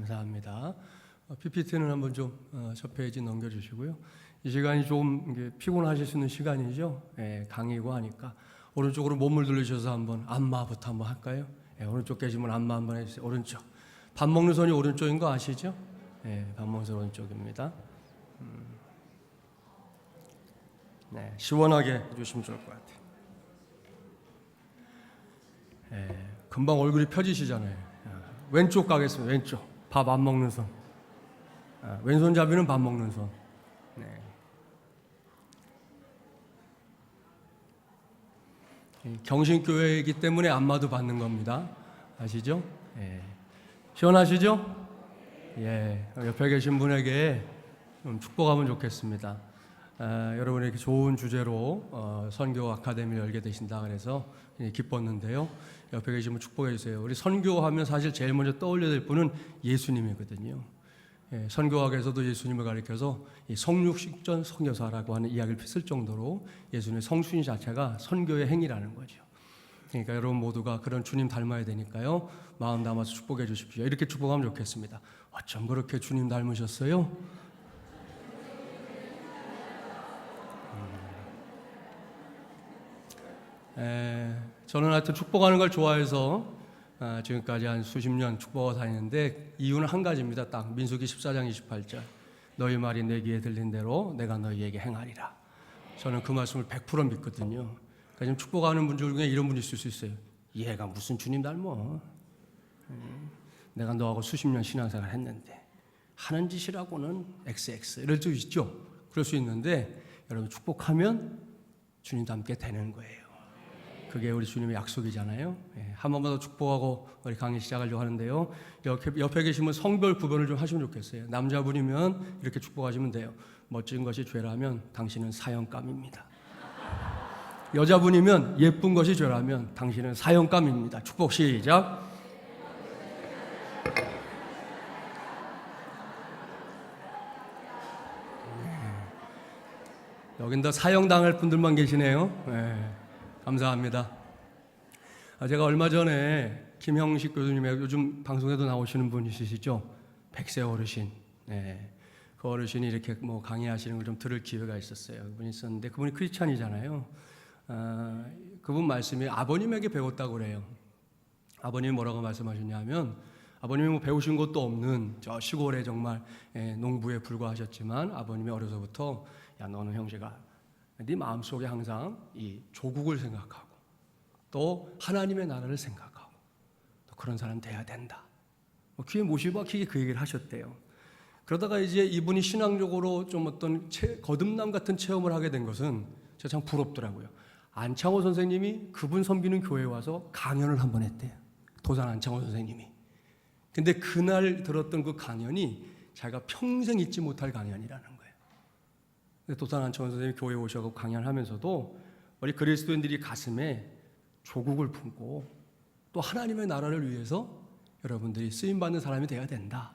감사합니다. PPT는 한번 좀 첫 페이지 넘겨주시고요. 이 시간이 좀 피곤하실 수 있는 시간이죠. 강의고 하니까 오른쪽으로 몸을 돌리셔서 한번 안마부터 한번 할까요? 오른쪽 계시면 안마 한번 해주세요. 오른쪽. 밥 먹는 손이 오른쪽인 거 아시죠? 밥 먹는 손 오른쪽입니다. 네, 시원하게 해주시면 좋을 것 같아요. 금방 얼굴이 펴지시잖아요. 왼쪽 가겠습니다. 왼쪽. 밥 안 먹는 손. 왼손잡이는 밥 먹는 손. 네. 경신교회이기 때문에 안마도 받는 겁니다. 아시죠? 시원하시죠? 옆에 계신 분에게 좀 축복하면 좋겠습니다. 여러분이 이렇게 좋은 주제로 선교 아카데미를 열게 되신다 그래서 기뻤는데요. 옆에 계시면 축복해 주세요. 우리 선교하면 사실 제일 먼저 떠올려야 될 분은 예수님이거든요. 선교학에서도 예수님을 가리켜서 성육식전 선교사라고 하는 이야기를 쓸 정도로 예수님의 성순이 자체가 선교의 행위라는 거죠. 그러니까 여러분 모두가 그런 주님 닮아야 되니까요. 마음 담아서 축복해 주십시오. 이렇게 축복하면 좋겠습니다. 어쩜 그렇게 주님 닮으셨어요? 저는 하여튼 축복하는 걸 좋아해서 지금까지 한 수십 년 축복하고 다니는데 이유는 한 가지입니다. 딱 민수기 14장 28절 너희 말이 내 귀에 들린 대로 내가 너희에게 행하리라. 저는 그 말씀을 100% 믿거든요. 그러니까 지금 축복하는 분들 중에 이런 분이 있을 수 있어요. 얘가 무슨 주님 닮아. 내가 너하고 수십 년 신앙생활 했는데 하는 짓이라고는 XX 이럴 수 있죠. 그럴 수 있는데 여러분 축복하면 주님 닮게 되는 거예요. 그게 우리 주님의 약속이잖아요. 한 번만 더 축복하고 우리 강의 시작하려고 하는데요. 옆에 계시면 성별 구분을 좀 하시면 좋겠어요. 남자분이면 이렇게 축복하시면 돼요. 멋진 것이 죄라면 당신은 사형감입니다. 여자분이면 예쁜 것이 죄라면 당신은 사형감입니다. 축복 시작. 여긴 더 사형당할 분들만 계시네요. 감사합니다. 제가 얼마 전에 김형식 교수님의 요즘 방송에도 나오시는 분 있으시죠? 100세 어르신. 그 어르신이 이렇게 강의하시는 걸 좀 들을 기회가 있었어요. 그분이 있었는데 그분이 크리스찬이잖아요. 그분 말씀이 아버님에게 배웠다고 그래요. 아버님이 뭐라고 말씀하셨냐면 아버님이 배우신 것도 없는 저 시골에 정말 농부에 불과하셨지만 아버님이 어려서부터 야 너는 형제가 네 마음속에 항상 이 조국을 생각하고 또 하나님의 나라를 생각하고 또 그런 사람 돼야 된다. 귀에 못이 박히게 그 얘기를 하셨대요. 그러다가 이제 이분이 신앙적으로 좀 어떤 거듭남 같은 체험을 하게 된 것은 제가 참 부럽더라고요. 안창호 선생님이 그분 섬기는 교회에 와서 강연을 한 번 했대요. 도산 안창호 선생님이. 근데 그날 들었던 그 강연이 자기가 평생 잊지 못할 강연이라는 거예요. 도산 안창호 선생님이 교회에 오셔서 강연하면서도 우리 그리스도인들이 가슴에 조국을 품고 또 하나님의 나라를 위해서 여러분들이 쓰임받는 사람이 되어야 된다.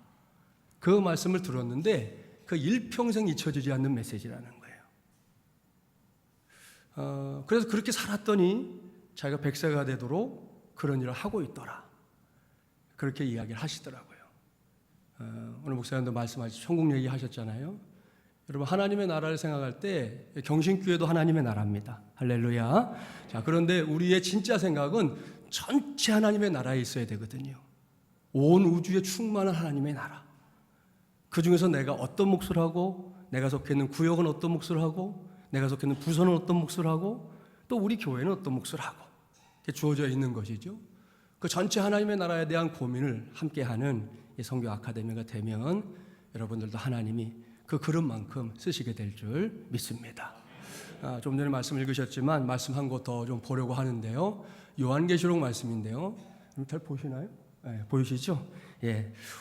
그 말씀을 들었는데 그 일평생 잊혀지지 않는 메시지라는 거예요. 그래서 그렇게 살았더니 자기가 100세가 되도록 그런 일을 하고 있더라. 그렇게 이야기를 하시더라고요. 오늘 목사님도 말씀하시 천국 얘기 하셨잖아요. 여러분 하나님의 나라를 생각할 때 경신교회도 하나님의 나라입니다. 할렐루야. 자, 그런데 우리의 진짜 생각은 전체 하나님의 나라에 있어야 되거든요. 온 우주에 충만한 하나님의 나라. 그 중에서 내가 어떤 몫을 하고 내가 속해 있는 구역은 어떤 몫을 하고 내가 속해 있는 부서는 어떤 몫을 하고 또 우리 교회는 어떤 몫을 하고 이렇게 주어져 있는 것이죠. 그 전체 하나님의 나라에 대한 고민을 함께하는 이 선교 아카데미가 되면 여러분들도 하나님이 그 그릇만큼 쓰시게 될 줄 믿습니다. 좀 전에 말씀 읽으셨지만 말씀 한 거 더 좀 보려고 하는데요. 요한계시록 말씀인데요. 잘 보시나요? 보이시죠?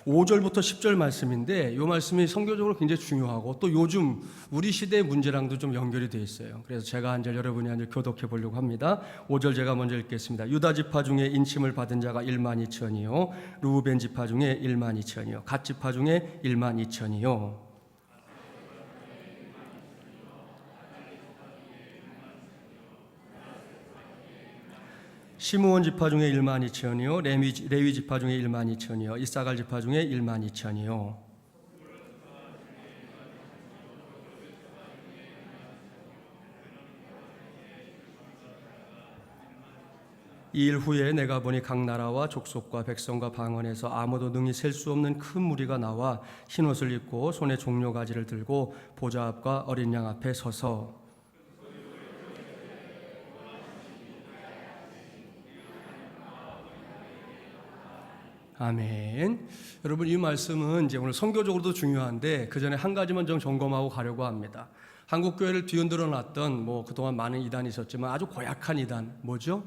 5절부터 10절 말씀인데 이 말씀이 선교적으로 굉장히 중요하고 또 요즘 우리 시대의 문제랑도 좀 연결이 되어 있어요. 그래서 제가 한 절 여러분이 한 절 교독해 보려고 합니다. 5절 제가 먼저 읽겠습니다. 유다 지파 중에 인침을 받은 자가 1만 2천이요 르우벤 지파 중에 1만 2천이요 갓 지파 중에 1만 2천이요 시므온 지파 중에 1만 2천이요, 레위 지파 중에 1만 2천이요, 이사갈 지파 중에 1만 2천이요. 이 일 후에 내가 보니 각 나라와 족속과 백성과 방언에서 아무도 능히 셀 수 없는 큰 무리가 나와 흰옷을 입고 손에 종려가지를 들고 보좌 앞과 어린 양 앞에 서서 아멘. 여러분, 이 말씀은 이제 오늘 선교적으로도 중요한데 그 전에 한 가지만 좀 점검하고 가려고 합니다. 한국 교회를 뒤흔들어 놨던 그동안 많은 이단이 있었지만 아주 고약한 이단 뭐죠?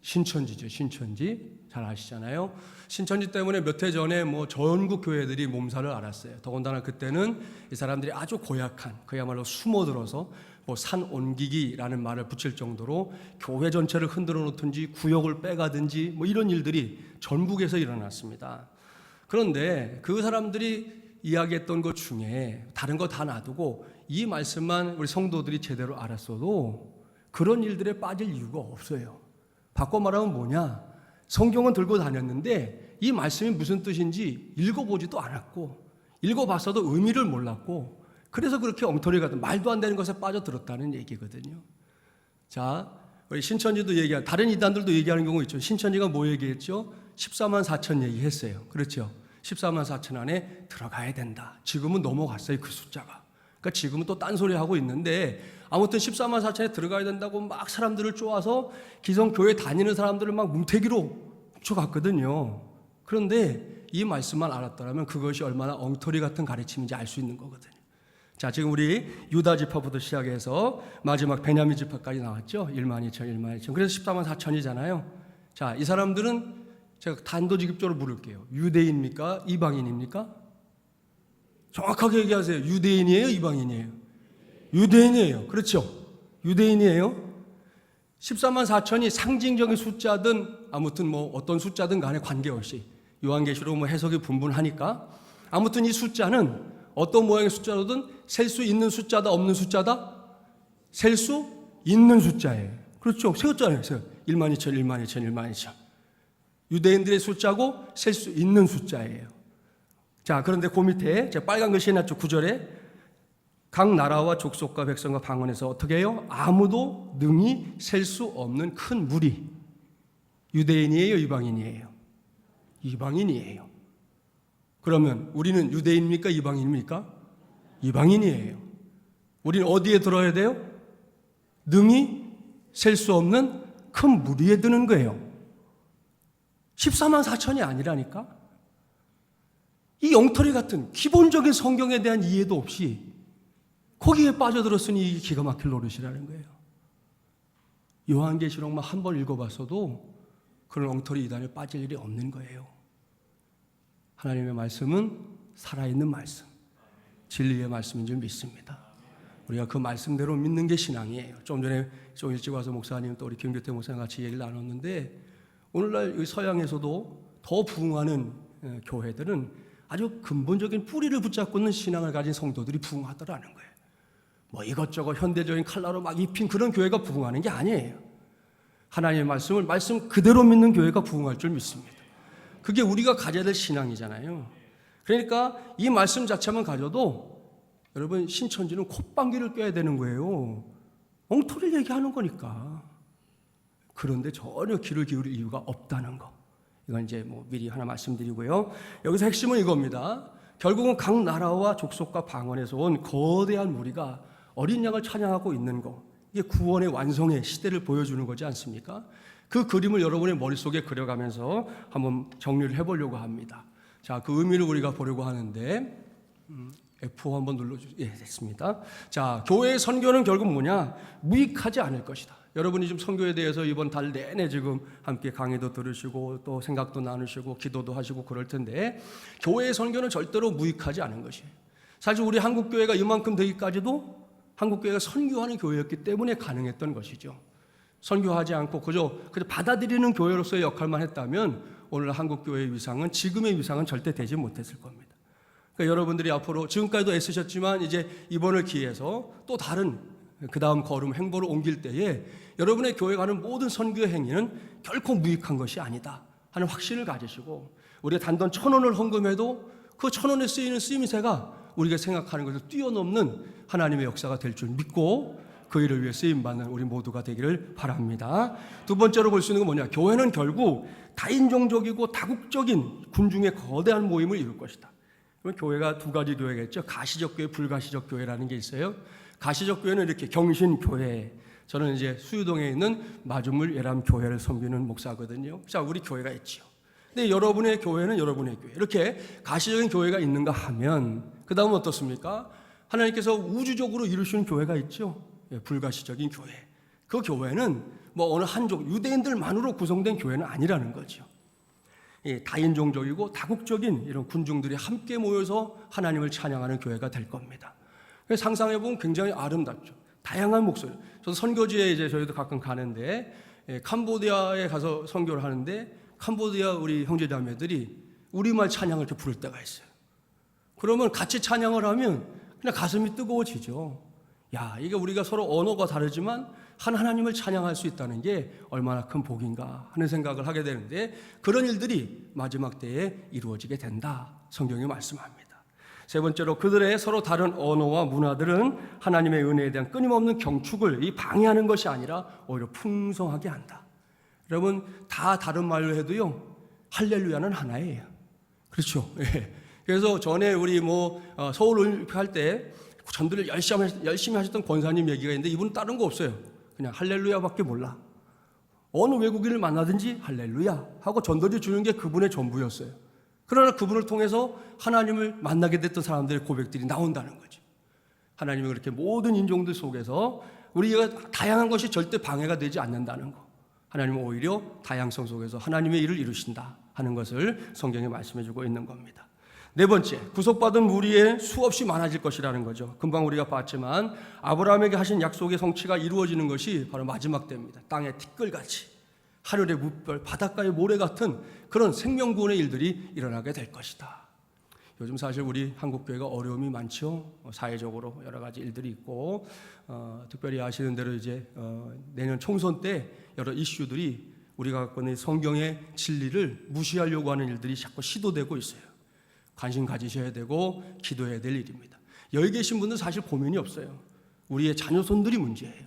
신천지죠. 신천지 잘 아시잖아요. 신천지 때문에 몇 해 전에 전국 교회들이 몸살을 앓았어요. 더군다나 그때는 이 사람들이 아주 고약한, 그야말로 숨어들어서 산 옮기기라는 말을 붙일 정도로 교회 전체를 흔들어 놓든지 구역을 빼가든지 이런 일들이 전국에서 일어났습니다. 그런데 그 사람들이 이야기했던 것 중에 다른 거 다 놔두고 이 말씀만 우리 성도들이 제대로 알았어도 그런 일들에 빠질 이유가 없어요. 바꿔 말하면 뭐냐? 성경은 들고 다녔는데 이 말씀이 무슨 뜻인지 읽어보지도 않았고 읽어봤어도 의미를 몰랐고 그래서 그렇게 엉터리 같은 말도 안 되는 것에 빠져들었다는 얘기거든요. 자, 우리 신천지도 얘기하는, 다른 이단들도 얘기하는 경우 있죠. 신천지가 뭐 얘기했죠? 14만 4천 얘기했어요. 그렇죠? 14만 4천 안에 들어가야 된다. 지금은 넘어갔어요, 그 숫자가. 그러니까 지금은 또 딴소리 하고 있는데 아무튼 14만 4천에 들어가야 된다고 막 사람들을 쪼아서 기성교회 다니는 사람들을 막 뭉태기로 훔쳐갔거든요. 그런데 이 말씀만 알았더라면 그것이 얼마나 엉터리 같은 가르침인지 알 수 있는 거거든요. 자, 지금 우리 유다 지파부터 시작해서 마지막 베냐민 지파까지 나왔죠. 1만 2천, 1만 2천. 그래서 14만 4천이잖아요. 자, 이 사람들은 제가 단도직입적으로 물을게요. 유대인입니까? 이방인입니까? 정확하게 얘기하세요. 유대인이에요? 이방인이에요? 유대인이에요. 그렇죠? 유대인이에요. 14만 4천이 상징적인 숫자든 아무튼 어떤 숫자든 간에 관계없이 요한계시록 해석이 분분하니까 아무튼 이 숫자는 어떤 모양의 숫자로든 셀 수 있는 숫자다, 없는 숫자다? 셀 수 있는 숫자예요. 그렇죠? 세웠잖아요. 1만 2천, 1만 2천, 1만 2천. 유대인들의 숫자고 셀 수 있는 숫자예요. 자, 그런데 그 밑에 제가 빨간 글씨 해놨죠. 9절에 각 나라와 족속과 백성과 방언에서 어떻게 해요? 아무도 능히 셀 수 없는 큰 무리. 유대인이에요? 이방인이에요? 이방인이에요. 그러면 우리는 유대인입니까? 이방인입니까? 이방인이에요. 우리는 어디에 들어야 돼요? 능히 셀 수 없는 큰 무리에 드는 거예요. 14만 4천이 아니라니까? 이 엉터리 같은 기본적인 성경에 대한 이해도 없이 거기에 빠져들었으니 이게 기가 막힐 노릇이라는 거예요. 요한계시록만 한 번 읽어봤어도 그런 엉터리 이단에 빠질 일이 없는 거예요. 하나님의 말씀은 살아있는 말씀, 진리의 말씀인 줄 믿습니다. 우리가 그 말씀대로 믿는 게 신앙이에요. 좀 전에 좀 일찍 와서 목사님 또 우리 김규태 목사님 같이 얘기를 나눴는데 오늘날 서양에서도 더 부흥하는 교회들은 아주 근본적인 뿌리를 붙잡고 있는 신앙을 가진 성도들이 부흥하더라는 거예요. 이것저것 현대적인 칼라로 막 입힌 그런 교회가 부흥하는 게 아니에요. 하나님의 말씀을 말씀 그대로 믿는 교회가 부흥할 줄 믿습니다. 그게 우리가 가져야 될 신앙이잖아요. 그러니까 이 말씀 자체만 가져도 여러분 신천지는 콧방귀를 껴야 되는 거예요. 엉터리 얘기하는 거니까. 그런데 전혀 귀를 기울일 이유가 없다는 거. 이건 이제 미리 하나 말씀드리고요. 여기서 핵심은 이겁니다. 결국은 각 나라와 족속과 방언에서 온 거대한 무리가 어린 양을 찬양하고 있는 거. 이게 구원의 완성의 시대를 보여주는 거지 않습니까? 그 그림을 여러분의 머릿속에 그려가면서 한번 정리를 해보려고 합니다. 자, 그 의미를 우리가 보려고 하는데 F5 한번 눌러주세요. 예, 됐습니다. 자, 교회의 선교는 결국 뭐냐? 무익하지 않을 것이다. 여러분이 지금 선교에 대해서 이번 달 내내 지금 함께 강의도 들으시고 또 생각도 나누시고 기도도 하시고 그럴 텐데 교회의 선교는 절대로 무익하지 않은 것이에요. 사실 우리 한국교회가 이만큼 되기까지도 한국교회가 선교하는 교회였기 때문에 가능했던 것이죠. 선교하지 않고 그저 받아들이는 교회로서의 역할만 했다면 오늘 한국교회의 위상은 지금의 위상은 절대 되지 못했을 겁니다. 그러니까 여러분들이 앞으로 지금까지도 애쓰셨지만 이제 이번을 기해서 또 다른 그 다음 걸음 행보를 옮길 때에 여러분의 교회가 하는 모든 선교 행위는 결코 무익한 것이 아니다 하는 확신을 가지시고, 우리가 단돈 1,000원을 헌금해도 그 1,000원에 쓰이는 쓰임새가 우리가 생각하는 것을 뛰어넘는 하나님의 역사가 될 줄 믿고 그 일을 위해 쓰임받는 우리 모두가 되기를 바랍니다. 두 번째로 볼 수 있는 건 뭐냐? 교회는 결국 다인종적이고 다국적인 군중의 거대한 모임을 이룰 것이다. 그럼 교회가 두 가지 교회가 있죠. 가시적 교회, 불가시적 교회라는 게 있어요. 가시적 교회는 이렇게 경신교회, 저는 이제 수유동에 있는 마중물 예람 교회를 섬기는 목사거든요. 자, 우리 교회가 있지요. 근데 여러분의 교회는 여러분의 교회, 이렇게 가시적인 교회가 있는가 하면 그 다음은 어떻습니까? 하나님께서 우주적으로 이루시는 교회가 있죠. 불가시적인 교회. 그 교회는 뭐 어느 한족 유대인들만으로 구성된 교회는 아니라는 거죠. 다인종적이고 다국적인 이런 군중들이 함께 모여서 하나님을 찬양하는 교회가 될 겁니다. 상상해 보면 굉장히 아름답죠. 다양한 목소리. 저도 선교지에 이제 저희도 가끔 가는데 캄보디아에 가서 선교를 하는데 캄보디아 우리 형제자매들이 우리말 찬양을 이렇게 부를 때가 있어요. 그러면 같이 찬양을 하면 그냥 가슴이 뜨거워지죠. 야, 이게 우리가 서로 언어가 다르지만 한 하나님을 찬양할 수 있다는 게 얼마나 큰 복인가 하는 생각을 하게 되는데, 그런 일들이 마지막 때에 이루어지게 된다, 성경이 말씀합니다. 세 번째로, 그들의 서로 다른 언어와 문화들은 하나님의 은혜에 대한 끊임없는 경축을 방해하는 것이 아니라 오히려 풍성하게 한다. 여러분, 다 다른 말로 해도요, 할렐루야는 하나예요. 그렇죠? 예. 그래서 전에 우리 서울 올림픽 할 때 전도를 열심히 하셨던 권사님 얘기가 있는데, 이분은 다른 거 없어요. 그냥 할렐루야밖에 몰라. 어느 외국인을 만나든지 할렐루야 하고 전도지 주는 게 그분의 전부였어요. 그러나 그분을 통해서 하나님을 만나게 됐던 사람들의 고백들이 나온다는 거죠. 하나님이 그렇게 모든 인종들 속에서 우리가 다양한 것이 절대 방해가 되지 않는다는 거. 하나님은 오히려 다양성 속에서 하나님의 일을 이루신다 하는 것을 성경에 말씀해 주고 있는 겁니다. 네 번째, 구속받은 무리에 수없이 많아질 것이라는 거죠. 금방 우리가 봤지만 아브라함에게 하신 약속의 성취가 이루어지는 것이 바로 마지막 때입니다. 땅의 티끌같이, 하늘의 무별, 바닷가의 모래 같은 그런 생명구원의 일들이 일어나게 될 것이다. 요즘 사실 우리 한국교회가 어려움이 많죠. 사회적으로 여러 가지 일들이 있고, 특별히 아시는 대로 이제 내년 총선 때 여러 이슈들이 우리가 갖고 있는 성경의 진리를 무시하려고 하는 일들이 자꾸 시도되고 있어요. 관심 가지셔야 되고 기도해야 될 일입니다. 여기 계신 분들은 사실 고민이 없어요. 우리의 자녀손들이 문제예요.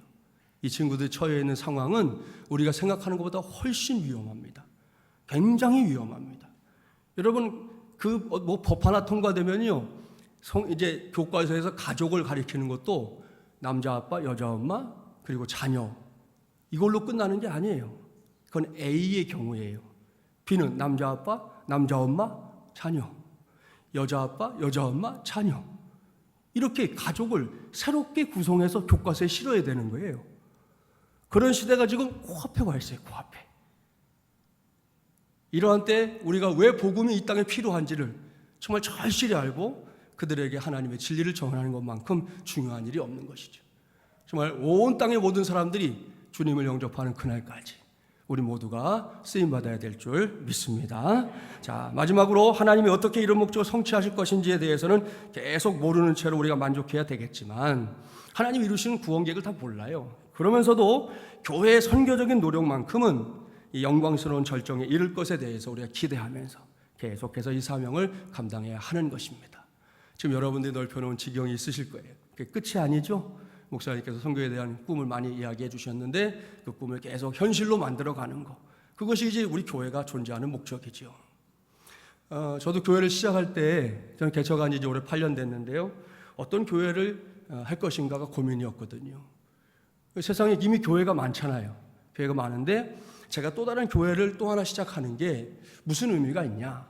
이 친구들 처해 있는 상황은 우리가 생각하는 것보다 훨씬 위험합니다. 굉장히 위험합니다. 여러분, 법 하나 통과되면요, 이제 교과서에서 가족을 가리키는 것도 남자 아빠, 여자 엄마, 그리고 자녀, 이걸로 끝나는 게 아니에요. 그건 A의 경우예요. B는 남자 아빠, 남자 엄마, 자녀, 여자 아빠, 여자 엄마, 자녀. 이렇게 가족을 새롭게 구성해서 교과서에 실어야 되는 거예요. 그런 시대가 지금 코앞에 와 있어요. 코앞에. 이러한 때 우리가 왜 복음이 이 땅에 필요한지를 정말 절실히 알고 그들에게 하나님의 진리를 전하는 것만큼 중요한 일이 없는 것이죠. 정말 온 땅의 모든 사람들이 주님을 영접하는 그날까지 우리 모두가 쓰임받아야 될 줄 믿습니다. 자, 마지막으로 하나님이 어떻게 이런 목적을 성취하실 것인지에 대해서는 계속 모르는 채로 우리가 만족해야 되겠지만, 하나님이 이루시는 구원 계획을 다 몰라요. 그러면서도 교회의 선교적인 노력만큼은 이 영광스러운 절정에 이를 것에 대해서 우리가 기대하면서 계속해서 이 사명을 감당해야 하는 것입니다. 지금 여러분들이 넓혀놓은 지경이 있으실 거예요. 그게 끝이 아니죠. 목사님께서 선교에 대한 꿈을 많이 이야기해 주셨는데 그 꿈을 계속 현실로 만들어가는 것, 그것이 이제 우리 교회가 존재하는 목적이죠. 저도 교회를 시작할 때, 저는 개척한 지 이제 올해 8년 됐는데요, 어떤 교회를 할 것인가가 고민이었거든요. 세상에 이미 교회가 많잖아요. 교회가 많은데 제가 또 다른 교회를 또 하나 시작하는 게 무슨 의미가 있냐,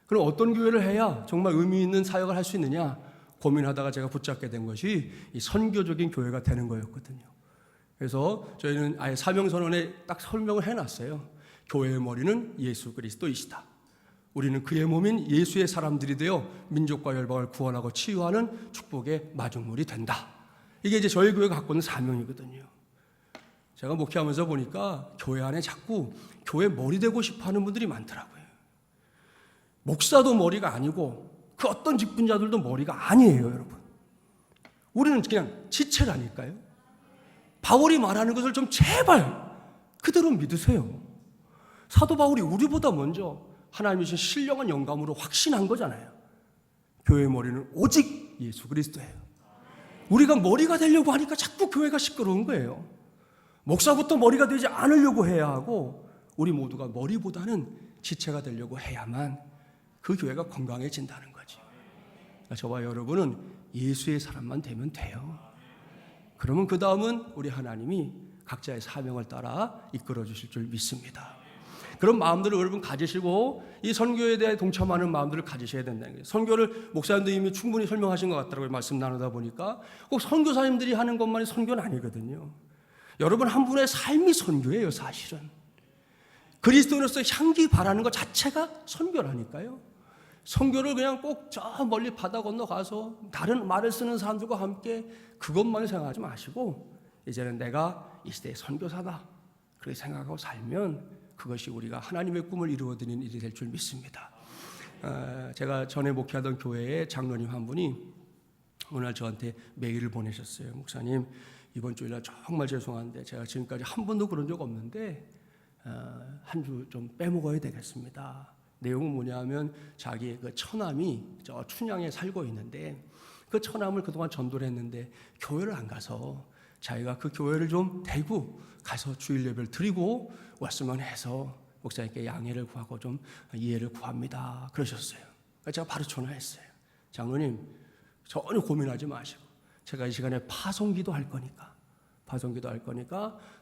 그럼 어떤 교회를 해야 정말 의미 있는 사역을 할 수 있느냐 고민하다가 제가 붙잡게 된 것이 이 선교적인 교회가 되는 거였거든요. 그래서 저희는 아예 사명선언에 딱 설명을 해놨어요. 교회의 머리는 예수 그리스도이시다. 우리는 그의 몸인 예수의 사람들이 되어 민족과 열방을 구원하고 치유하는 축복의 마중물이 된다. 이게 이제 저희 교회가 갖고 있는 사명이거든요. 제가 목회하면서 보니까 교회 안에 자꾸 교회 머리 되고 싶어하는 분들이 많더라고요. 목사도 머리가 아니고 그 어떤 직분자들도 머리가 아니에요, 여러분. 우리는 그냥 지체라니까요. 바울이 말하는 것을 좀 제발 그대로 믿으세요. 사도 바울이 우리보다 먼저 하나님이 주신 신령한 영감으로 확신한 거잖아요. 교회의 머리는 오직 예수 그리스도예요. 우리가 머리가 되려고 하니까 자꾸 교회가 시끄러운 거예요. 목사부터 머리가 되지 않으려고 해야 하고 우리 모두가 머리보다는 지체가 되려고 해야만 그 교회가 건강해진다는 거지. 저와 여러분은 예수의 사람만 되면 돼요. 그러면 그 다음은 우리 하나님이 각자의 사명을 따라 이끌어 주실 줄 믿습니다. 그런 마음들을 여러분 가지시고 이 선교에 대해 동참하는 마음들을 가지셔야 된다는 거예요. 선교를 목사님도 이미 충분히 설명하신 것 같더라고요. 말씀 나누다 보니까 꼭 선교사님들이 하는 것만이 선교는 아니거든요. 여러분 한 분의 삶이 선교예요. 사실은 그리스도인으로서 향기 바라는 것 자체가 선교라니까요. 선교를 그냥 꼭 저 멀리 바다 건너가서 다른 말을 쓰는 사람들과 함께 그것만 생각하지 마시고 이제는 내가 이 시대의 선교사다 그렇게 생각하고 살면 그것이 우리가 하나님의 꿈을 이루어드리는 일이 될 줄 믿습니다. 제가 전에 목회하던 교회에 장로님 한 분이 오늘 저한테 메일을 보내셨어요. 목사님 이번 주일날 정말 죄송한데 제가 지금까지 한 번도 그런 적 없는데 한 주 좀 빼먹어야 되겠습니다. 내용은 뭐냐면 자기의 그 처남이 저 춘향에 살고 있는데 그 처남을 그동안 전도를 했는데 교회를 안 가서 자기가 그 교회를 좀 대구 가서 주일 예배를 드리고 왔으면 해서 목사님께 양해를 구하고 좀 이해를 구합니다. 그러셨어요. 제가 바로 전화했어요. 장로님 전혀 고민하지 마시고 제가 이 시간에 파송기도 할 거니까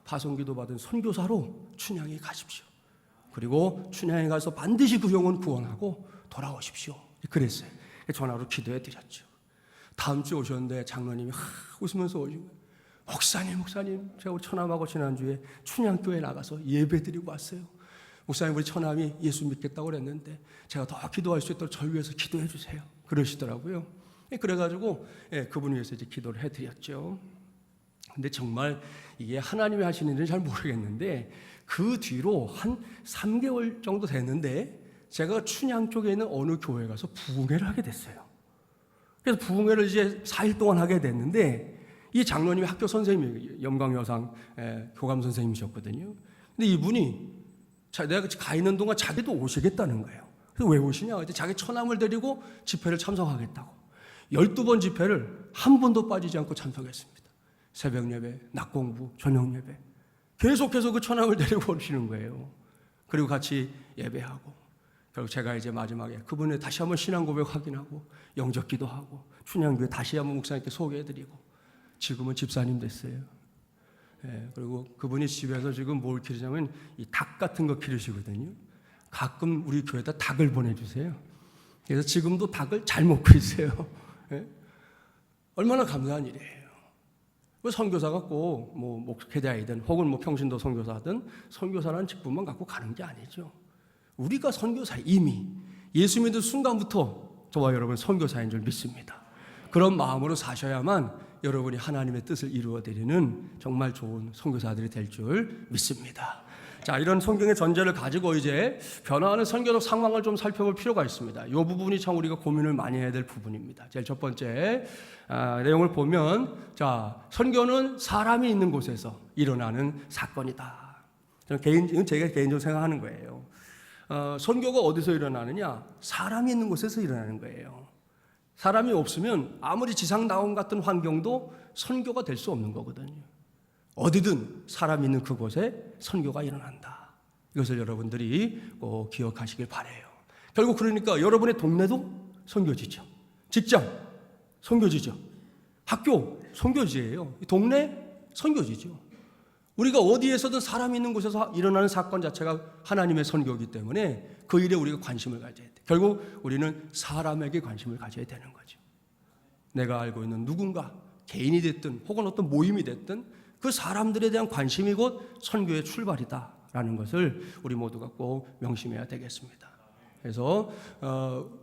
파송기도 받은 선교사로 춘향에 가십시오. 그리고 춘향에 가서 반드시 그 영혼 구원하고 돌아오십시오. 그랬어요. 전화로 기도해 드렸죠. 다음 주에 오셨는데 장로님이 웃으면서 오신 거예요. 목사님 제가 우리 처남하고 지난주에 춘향교회 나가서 예배 드리고 왔어요. 목사님 우리 처남이 예수 믿겠다고 그랬는데 제가 더 기도할 수 있도록 저를 위해서 기도해 주세요. 그러시더라고요. 그래가지고 그분 위해서 이제 기도를 해드렸죠. 근데 정말 이게 하나님이 하시는 일은 잘 모르겠는데 그 뒤로 한 3개월 정도 됐는데 제가 춘향 쪽에 있는 어느 교회에 가서 부흥회를 하게 됐어요. 그래서 부흥회를 이제 4일 동안 하게 됐는데 이 장로님이 학교 선생님이에요. 염강여상 교감 선생님이셨거든요. 근데 이분이 내가 가 있는 동안 자기도 오시겠다는 거예요. 그래서 왜 오시냐? 자기 처남을 데리고 집회를 참석하겠다고. 12번 집회를 한 번도 빠지지 않고 참석했습니다. 새벽 예배, 낮 공부, 저녁 예배. 계속해서 그 처남을 데리고 오시는 거예요. 그리고 같이 예배하고. 결국 제가 이제 마지막에 그분의 다시 한번 신앙 고백 확인하고 영접 기도하고 춘향교회 다시 한번 목사님께 소개해드리고 지금은 집사님 됐어요. 그리고 그분이 집에서 지금 뭘 기르냐면 이 닭 같은 거 기르시거든요. 가끔 우리 교회에다 닭을 보내주세요. 그래서 지금도 닭을 잘 먹고 있어요. 얼마나 감사한 일이에요. 선교사가 꼭 뭐 목회자이든 혹은 뭐 평신도 선교사든 선교사라는 직분만 갖고 가는 게 아니죠. 우리가 선교사 이미 예수 믿은 순간부터 저와 여러분 선교사인 줄 믿습니다. 그런 마음으로 사셔야만 여러분이 하나님의 뜻을 이루어드리는 정말 좋은 선교사들이 될 줄 믿습니다. 자, 이런 성경의 전제를 가지고 이제 변화하는 선교적 상황을 좀 살펴볼 필요가 있습니다. 이 부분이 참 우리가 고민을 많이 해야 될 부분입니다. 제일 첫 번째 내용을 보면 선교는 사람이 있는 곳에서 일어나는 사건이다. 이건 제가 개인적으로 생각하는 거예요. 선교가 어디서 일어나느냐? 사람이 있는 곳에서 일어나는 거예요. 사람이 없으면 아무리 지상다원 같은 환경도 선교가 될 수 없는 거거든요. 어디든 사람이 있는 그곳에 선교가 일어난다. 이것을 여러분들이 꼭 기억하시길 바라요. 결국 그러니까 여러분의 동네도 선교지죠. 직장 선교지죠. 학교 선교지예요. 동네 선교지죠. 우리가 어디에서든 사람이 있는 곳에서 일어나는 사건 자체가 하나님의 선교이기 때문에 그 일에 우리가 관심을 가져야 돼. 결국 우리는 사람에게 관심을 가져야 되는 거죠. 내가 알고 있는 누군가 개인이 됐든 혹은 어떤 모임이 됐든 그 사람들에 대한 관심이 곧 선교의 출발이다라는 것을 우리 모두가 꼭 명심해야 되겠습니다. 그래서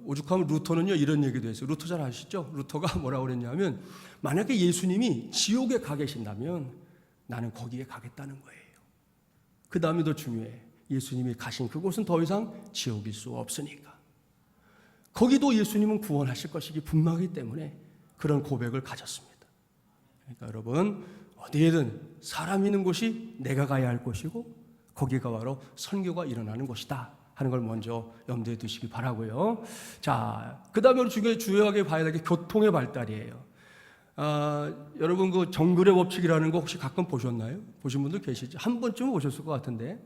오죽하면 루터는요 이런 얘기도 했어요. 루터 잘 아시죠? 루터가 뭐라고 그랬냐면 만약에 예수님이 지옥에 가 계신다면 나는 거기에 가겠다는 거예요. 그 다음이 더 중요해. 예수님이 가신 그곳은 더 이상 지옥일 수 없으니까. 거기도 예수님은 구원하실 것이기 분명하기 때문에 그런 고백을 가졌습니다. 그러니까 여러분 어디에든 사람 있는 곳이 내가 가야 할 곳이고 거기가 바로 선교가 일어나는 곳이다 하는 걸 먼저 염두에 두시기 바라고요. 자, 그 다음에 우리 주요하게 봐야 될 게 교통의 발달이에요. 여러분 그 정글의 법칙이라는 거 혹시 가끔 보셨나요? 보신 분들 계시죠? 한 번쯤은 보셨을 것 같은데,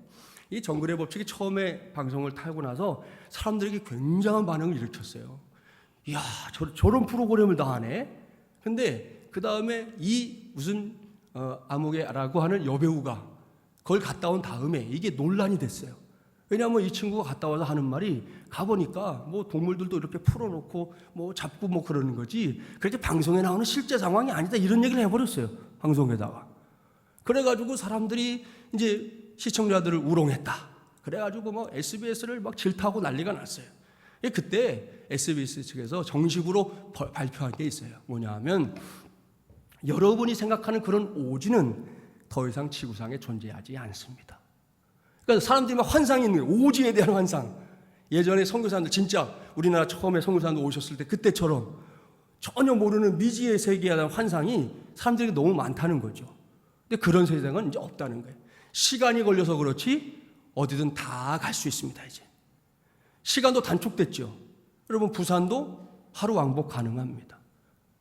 이 정글의 법칙이 처음에 방송을 타고 나서 사람들에게 굉장한 반응을 일으켰어요. 이야, 저런 프로그램을 다 하네? 근데 그 다음에 이 무슨 아무개라고 하는 여배우가 그걸 갔다 온 다음에 이게 논란이 됐어요. 왜냐하면 이 친구가 갔다 와서 하는 말이, 가보니까 뭐 동물들도 이렇게 풀어놓고 뭐 잡고 뭐 그러는 거지, 그렇게 방송에 나오는 실제 상황이 아니다, 이런 얘기를 해버렸어요, 방송에다가. 그래가지고 사람들이 이제 시청자들을 우롱했다. 그래가지고 뭐 SBS를 막 질타하고 난리가 났어요. 그때 SBS 측에서 정식으로 발표한 게 있어요. 뭐냐 하면, 여러분이 생각하는 그런 오지는 더 이상 지구상에 존재하지 않습니다. 그러니까 사람들이 막 환상이 있는 거예요. 오지에 대한 환상. 예전에 선교사님들, 진짜 우리나라 처음에 선교사님들 오셨을 때 그때처럼 전혀 모르는 미지의 세계에 대한 환상이 사람들에게 너무 많다는 거죠. 근데 그런 세상은 이제 없다는 거예요. 시간이 걸려서 그렇지 어디든 다 갈 수 있습니다. 이제 시간도 단축됐죠. 여러분, 부산도 하루 왕복 가능합니다.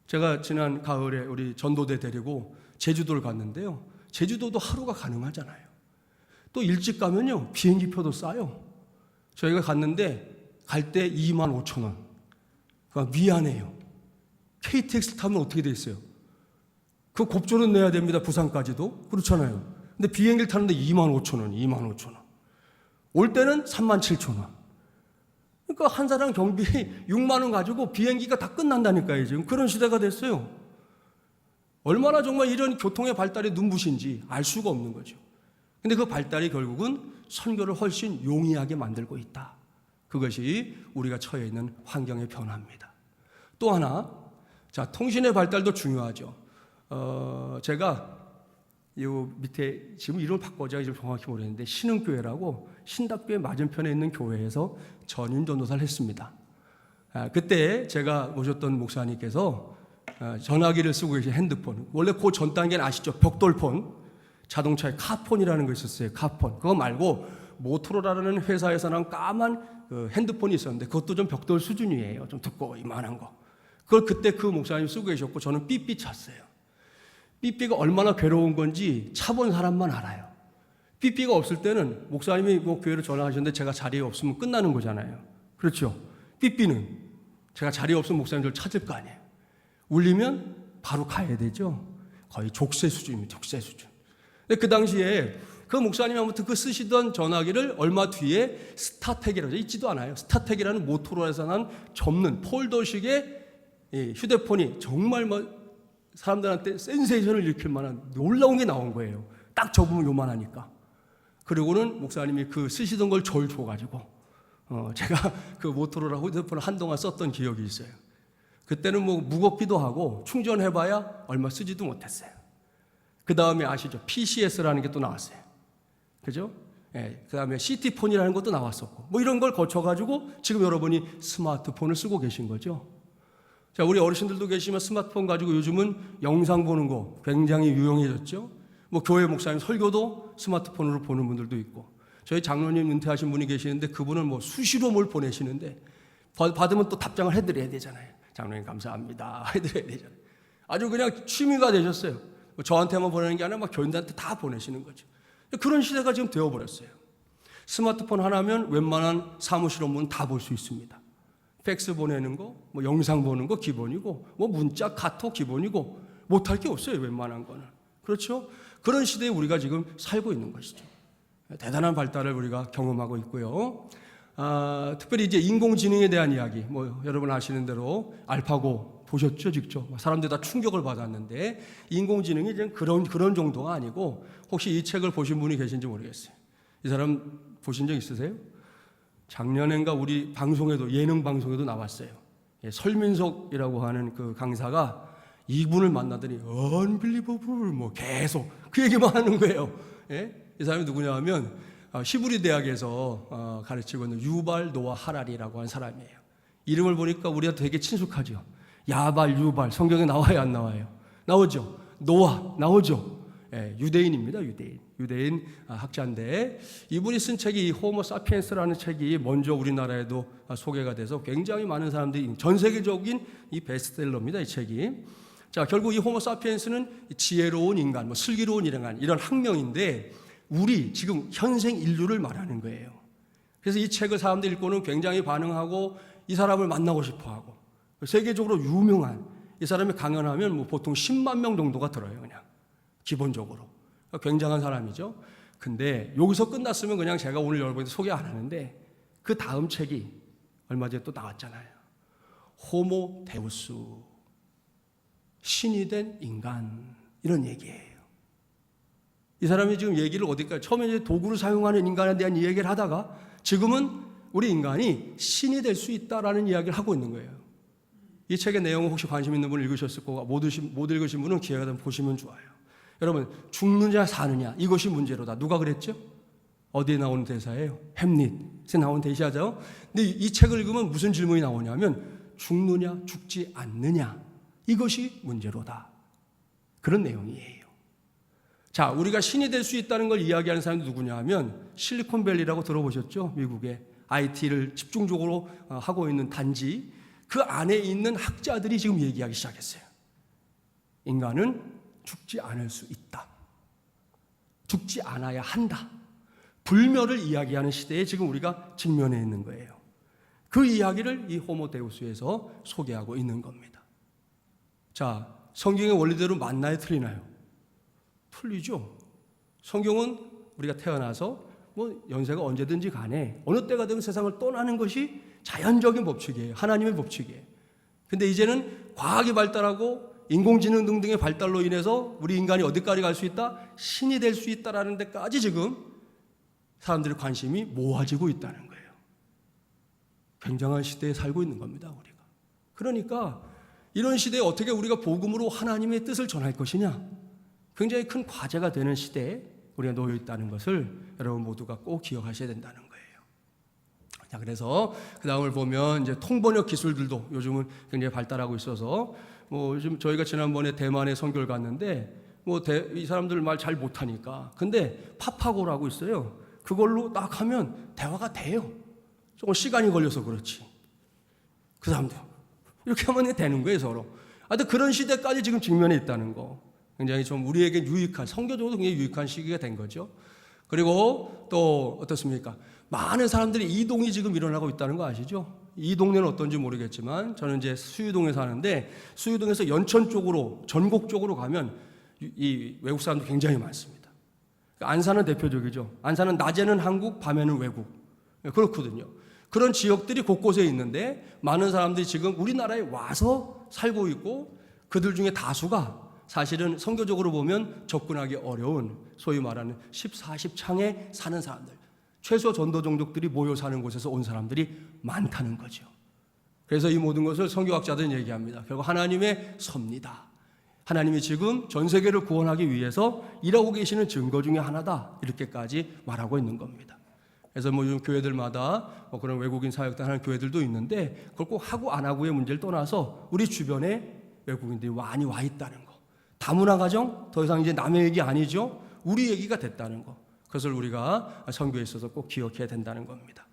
제가 지난 가을에 우리 전도대 데리고 제주도를 갔는데요, 제주도도 하루가 가능하잖아요. 또 일찍 가면요, 비행기표도 싸요. 저희가 갔는데 갈 때 25,000원. 그러니까 미안해요. KTX 타면 어떻게 돼 있어요? 그 곱절은 내야 됩니다. 부산까지도. 그렇잖아요. 근데 비행기를 타는데 25,000원, 25,000원. 올 때는 37,000원. 그러니까 한 사람 경비 6만 원 가지고 비행기가 다 끝난다니까요. 지금 그런 시대가 됐어요. 얼마나 정말 이런 교통의 발달이 눈부신지 알 수가 없는 거죠. 근데 그 발달이 결국은 선교를 훨씬 용이하게 만들고 있다. 그것이 우리가 처해 있는 환경의 변화입니다. 또 하나, 자, 통신의 발달도 중요하죠. 제가 요 밑에 지금 이름을 바꿔줘야 정확히 모르겠는데, 신흥교회라고 신답교회 맞은편에 있는 교회에서 전임 전도사를 했습니다. 그때 제가 모셨던 목사님께서 전화기를 쓰고 계신 핸드폰, 원래 그 전 단계는 아시죠? 벽돌폰, 자동차에 카폰이라는 거 있었어요. 카폰. 그거 말고 모토로라라는 회사에서 나온 까만 그 핸드폰이 있었는데, 그것도 좀 벽돌 수준이에요. 좀 두꺼워 이만한 거. 그걸 그때 그 목사님이 쓰고 계셨고, 저는 삐삐 찼어요. 삐삐가 얼마나 괴로운 건지 차본 사람만 알아요. 삐삐가 없을 때는 목사님이 뭐 교회로 전화하셨는데 제가 자리에 없으면 끝나는 거잖아요. 그렇죠? 삐삐는 제가 자리에 없으면 목사님 저를 찾을 거 아니에요. 울리면 바로 가야 되죠. 거의 족쇄 수준입니다. 족쇄 수준. 근데 그 당시에 그 목사님이 아무튼 그 쓰시던 전화기를 얼마 뒤에 스타텍이라고 있지도 않아요. 스타텍이라는 모토로라에서 난 접는 폴더식의 휴대폰이 정말 뭐 사람들한테 센세이션을 일으킬 만한 놀라운 게 나온 거예요. 딱 접으면 요만하니까. 그리고는 목사님이 그 쓰시던 걸 절 줘가지고 제가 그 모토로라 휴대폰을 한동안 썼던 기억이 있어요. 그때는 뭐 무겁기도 하고 충전해봐야 얼마 쓰지도 못했어요. 그 다음에 아시죠? PCS라는 게 또 나왔어요. 그죠? 예, 그 다음에 CT폰이라는 것도 나왔었고, 뭐 이런 걸 거쳐가지고 지금 여러분이 스마트폰을 쓰고 계신 거죠. 자, 우리 어르신들도 계시면 스마트폰 가지고 요즘은 영상 보는 거 굉장히 유용해졌죠. 뭐 교회 목사님 설교도 스마트폰으로 보는 분들도 있고, 저희 장로님 은퇴하신 분이 계시는데 그분은 뭐 수시로 뭘 보내시는데 받으면 또 답장을 해드려야 되잖아요. 장로님 감사합니다 해드려야 되잖아요. 아주 그냥 취미가 되셨어요. 저한테만 보내는 게 아니라 막 교인들한테 다 보내시는 거죠. 그런 시대가 지금 되어버렸어요. 스마트폰 하나면 웬만한 사무실 업무는 다 볼 수 있습니다. 팩스 보내는 거, 뭐 영상 보는 거 기본이고, 뭐 문자, 카톡 기본이고, 못할 게 없어요, 웬만한 거는. 그렇죠? 그런 시대에 우리가 지금 살고 있는 것이죠. 대단한 발달을 우리가 경험하고 있고요. 특별히 이제 인공지능에 대한 이야기, 뭐 여러분 아시는 대로 알파고 보셨죠, 직접? 사람들이 다 충격을 받았는데, 인공지능이 이제 그런 정도가 아니고, 혹시 이 책을 보신 분이 계신지 모르겠어요. 이 사람 보신 적 있으세요? 작년엔가 우리 방송에도, 예능 방송에도 나왔어요. 설민석이라고 하는 그 강사가 이분을 만나더니 unbelievable 뭐 계속 그 얘기만 하는 거예요. 예? 이 사람이 누구냐 하면 히브리 대학에서 가르치고 있는 유발 노아 하라리라고 하는 사람이에요. 이름을 보니까 우리가 되게 친숙하죠. 야발, 유발, 성경에 나와요, 안 나와요? 나오죠. 노아 나오죠. 유대인입니다. 유대인 학자인데 이분이 쓴 책이 호모 사피엔스라는 책이 먼저 우리나라에도 소개가 돼서 굉장히 많은 사람들이 전 세계적인 이 베스트셀러입니다. 이 책이. 자, 결국 이 호모 사피엔스는 지혜로운 인간, 슬기로운 인간 이런 학명인데 우리 지금 현생 인류를 말하는 거예요. 그래서 이 책을 사람들이 읽고는 굉장히 반응하고 이 사람을 만나고 싶어하고 세계적으로 유명한 이 사람이 강연하면 보통 10만 명 정도가 들어요. 그냥 기본적으로 굉장한 사람이죠. 근데 여기서 끝났으면 그냥 제가 오늘 여러분한테 소개 안 하는데 그 다음 책이 얼마 전에 또 나왔잖아요. 호모 데우스, 신이 된 인간, 이런 얘기예요. 이 사람이 지금 얘기를 어디까지, 처음에 이제 도구를 사용하는 인간에 대한 이야기를 하다가 지금은 우리 인간이 신이 될 수 있다라는 이야기를 하고 있는 거예요. 이 책의 내용을 혹시 관심 있는 분 읽으셨을 거고 못 읽으신 분은 기회가 되면 보시면 좋아요. 여러분, 죽느냐 사느냐 이것이 문제로다. 누가 그랬죠? 어디에 나오는 대사예요? 햄릿에 나온 대사죠. 근데 이 책을 읽으면 무슨 질문이 나오냐면 죽느냐 죽지 않느냐 이것이 문제로다. 그런 내용이에요. 자, 우리가 신이 될 수 있다는 걸 이야기하는 사람이 누구냐 하면 실리콘밸리라고 들어보셨죠? 미국의 IT를 집중적으로 하고 있는 단지, 그 안에 있는 학자들이 지금 얘기하기 시작했어요. 인간은 죽지 않을 수 있다. 죽지 않아야 한다. 불멸을 이야기하는 시대에 지금 우리가 직면해 있는 거예요. 그 이야기를 이 호모데우스에서 소개하고 있는 겁니다. 자, 성경의 원리대로 맞나요? 틀리나요? 틀리죠. 성경은 우리가 태어나서 연세가 언제든지 간에 어느 때가 되면 세상을 떠나는 것이 자연적인 법칙이에요. 하나님의 법칙이에요. 근데 이제는 과학이 발달하고 인공지능 등등의 발달로 인해서 우리 인간이 어디까지 갈 수 있다? 신이 될 수 있다라는 데까지 지금 사람들의 관심이 모아지고 있다는 거예요. 굉장한 시대에 살고 있는 겁니다, 우리가. 그러니까 이런 시대에 어떻게 우리가 복음으로 하나님의 뜻을 전할 것이냐? 굉장히 큰 과제가 되는 시대에 우리가 놓여 있다는 것을 여러분 모두가 꼭 기억하셔야 된다는 거예요. 자, 그래서 그 다음을 보면 이제 통번역 기술들도 요즘은 굉장히 발달하고 있어서 요즘 저희가 지난번에 대만에 선교를 갔는데 이 사람들 말 잘 못하니까 근데 파파고라고 있어요. 그걸로 딱 하면 대화가 돼요. 조금 시간이 걸려서 그렇지. 그 사람들 이렇게 하면 되는 거예요, 서로. 하여튼 그런 시대까지 지금 직면해 있다는 거. 굉장히 좀 우리에게 유익한, 성교적으로 굉장히 유익한 시기가 된 거죠. 그리고 또 어떻습니까? 많은 사람들이 이동이 지금 일어나고 있다는 거 아시죠? 이 동네는 어떤지 모르겠지만 저는 이제 수유동에 사는데 수유동에서 연천 쪽으로 전곡 쪽으로 가면 이 외국 사람들 굉장히 많습니다. 안산은 대표적이죠. 안산은 낮에는 한국, 밤에는 외국. 그렇거든요. 그런 지역들이 곳곳에 있는데 많은 사람들이 지금 우리나라에 와서 살고 있고 그들 중에 다수가 사실은 선교적으로 보면 접근하기 어려운 소위 말하는 14,10창에 사는 사람들, 최소 전도 종족들이 모여 사는 곳에서 온 사람들이 많다는 거죠. 그래서 이 모든 것을 선교학자들은 얘기합니다. 결국 하나님의 섭니다. 하나님이 지금 전 세계를 구원하기 위해서 일하고 계시는 증거 중에 하나다. 이렇게까지 말하고 있는 겁니다. 그래서 요즘 교회들마다 그런 외국인 사역단 하는 교회들도 있는데 그걸 꼭 하고 안 하고의 문제를 떠나서 우리 주변에 외국인들이 많이 와 있다는 거. 다문화 가정 더 이상 이제 남의 얘기 아니죠. 우리 얘기가 됐다는 거. 그것을 우리가 선교에 있어서 꼭 기억해야 된다는 겁니다.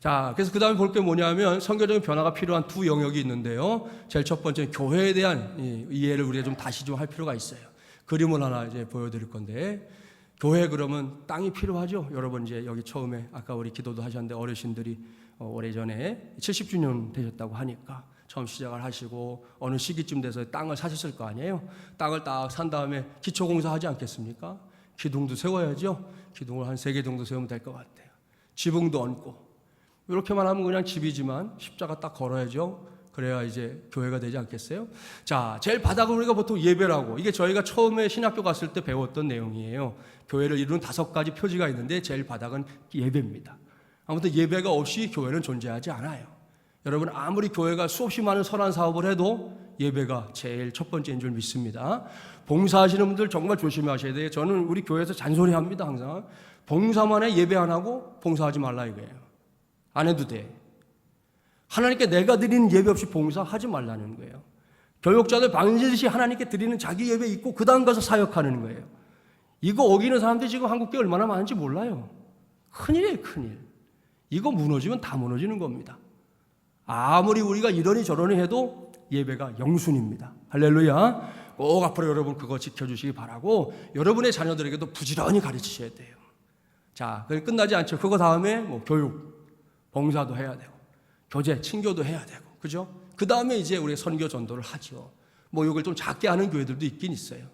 자, 그래서 그 다음에 볼 게 뭐냐면 선교적인 변화가 필요한 두 영역이 있는데요. 제일 첫 번째는 교회에 대한 이해를 우리가 좀 다시 좀 할 필요가 있어요. 그림을 하나 이제 보여드릴 건데, 교회 그러면 땅이 필요하죠. 여러분 이제 여기 처음에 아까 우리 기도도 하셨는데 어르신들이 오래전에 70주년 되셨다고 하니까 처음 시작을 하시고 어느 시기쯤 돼서 땅을 사셨을 거 아니에요. 땅을 딱 산 다음에 기초공사 하지 않겠습니까? 기둥도 세워야죠. 기둥을 한 3개 정도 세우면 될 것 같아요. 지붕도 얹고 이렇게만 하면 그냥 집이지만 십자가 딱 걸어야죠. 그래야 이제 교회가 되지 않겠어요? 자, 제일 바닥은 우리가 보통 예배라고, 이게 저희가 처음에 신학교 갔을 때 배웠던 내용이에요. 교회를 이루는 5가지 표지가 있는데 제일 바닥은 예배입니다. 아무튼 예배가 없이 교회는 존재하지 않아요. 여러분 아무리 교회가 수없이 많은 선한 사업을 해도 예배가 제일 첫 번째인 줄 믿습니다. 봉사하시는 분들 정말 조심하셔야 돼요. 저는 우리 교회에서 잔소리합니다. 항상 봉사만 해 예배 안 하고 봉사하지 말라 이거예요. 안 해도 돼. 하나님께 내가 드리는 예배 없이 봉사하지 말라는 거예요. 교육자들 반드시 하나님께 드리는 자기 예배 있고 그 다음 가서 사역하는 거예요. 이거 어기는 사람들이 지금 한국교회 얼마나 많은지 몰라요. 큰일이에요, 큰일. 이거 무너지면 다 무너지는 겁니다. 아무리 우리가 이러니 저러니 해도 예배가 영순입니다. 할렐루야. 꼭 앞으로 여러분 그거 지켜주시기 바라고 여러분의 자녀들에게도 부지런히 가르치셔야 돼요. 자, 끝나지 않죠. 그거 다음에 뭐 교육, 봉사도 해야 되고 교제, 친교도 해야 되고, 그죠? 그 다음에 이제 우리 선교 전도를 하죠. 뭐 이걸 좀 작게 하는 교회들도 있긴 있어요.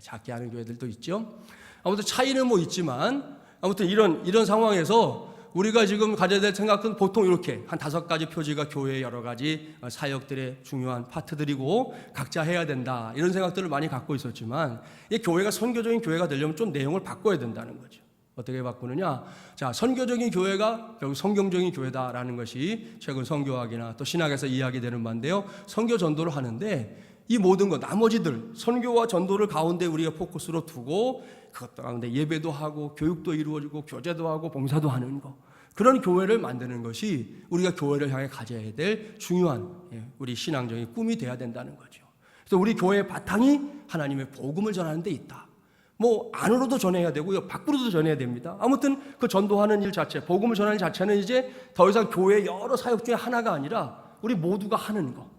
작게 하는 교회들도 있죠. 아무튼 차이는 뭐 있지만 아무튼 이런 상황에서 우리가 지금 가져야 될 생각은 보통 이렇게 한 5가지 표지가 교회의 여러 가지 사역들의 중요한 파트들이고 각자 해야 된다, 이런 생각들을 많이 갖고 있었지만 이 교회가 선교적인 교회가 되려면 좀 내용을 바꿔야 된다는 거죠. 어떻게 바꾸느냐? 자, 선교적인 교회가 결국 성경적인 교회다라는 것이 최근 선교학이나 또 신학에서 이야기되는 바인데요. 선교 전도를 하는데 이 모든 것, 나머지들, 선교와 전도를 가운데 우리가 포커스로 두고 그것 가운데 예배도 하고 교육도 이루어지고 교제도 하고 봉사도 하는 거, 그런 교회를 만드는 것이 우리가 교회를 향해 가져야 될 중요한 우리 신앙적인 꿈이 돼야 된다는 거죠. 그래서 우리 교회의 바탕이 하나님의 복음을 전하는 데 있다. 뭐 안으로도 전해야 되고요, 밖으로도 전해야 됩니다. 아무튼 그 전도하는 일 자체, 복음을 전하는 일 자체는 이제 더 이상 교회의 여러 사역 중에 하나가 아니라 우리 모두가 하는 거.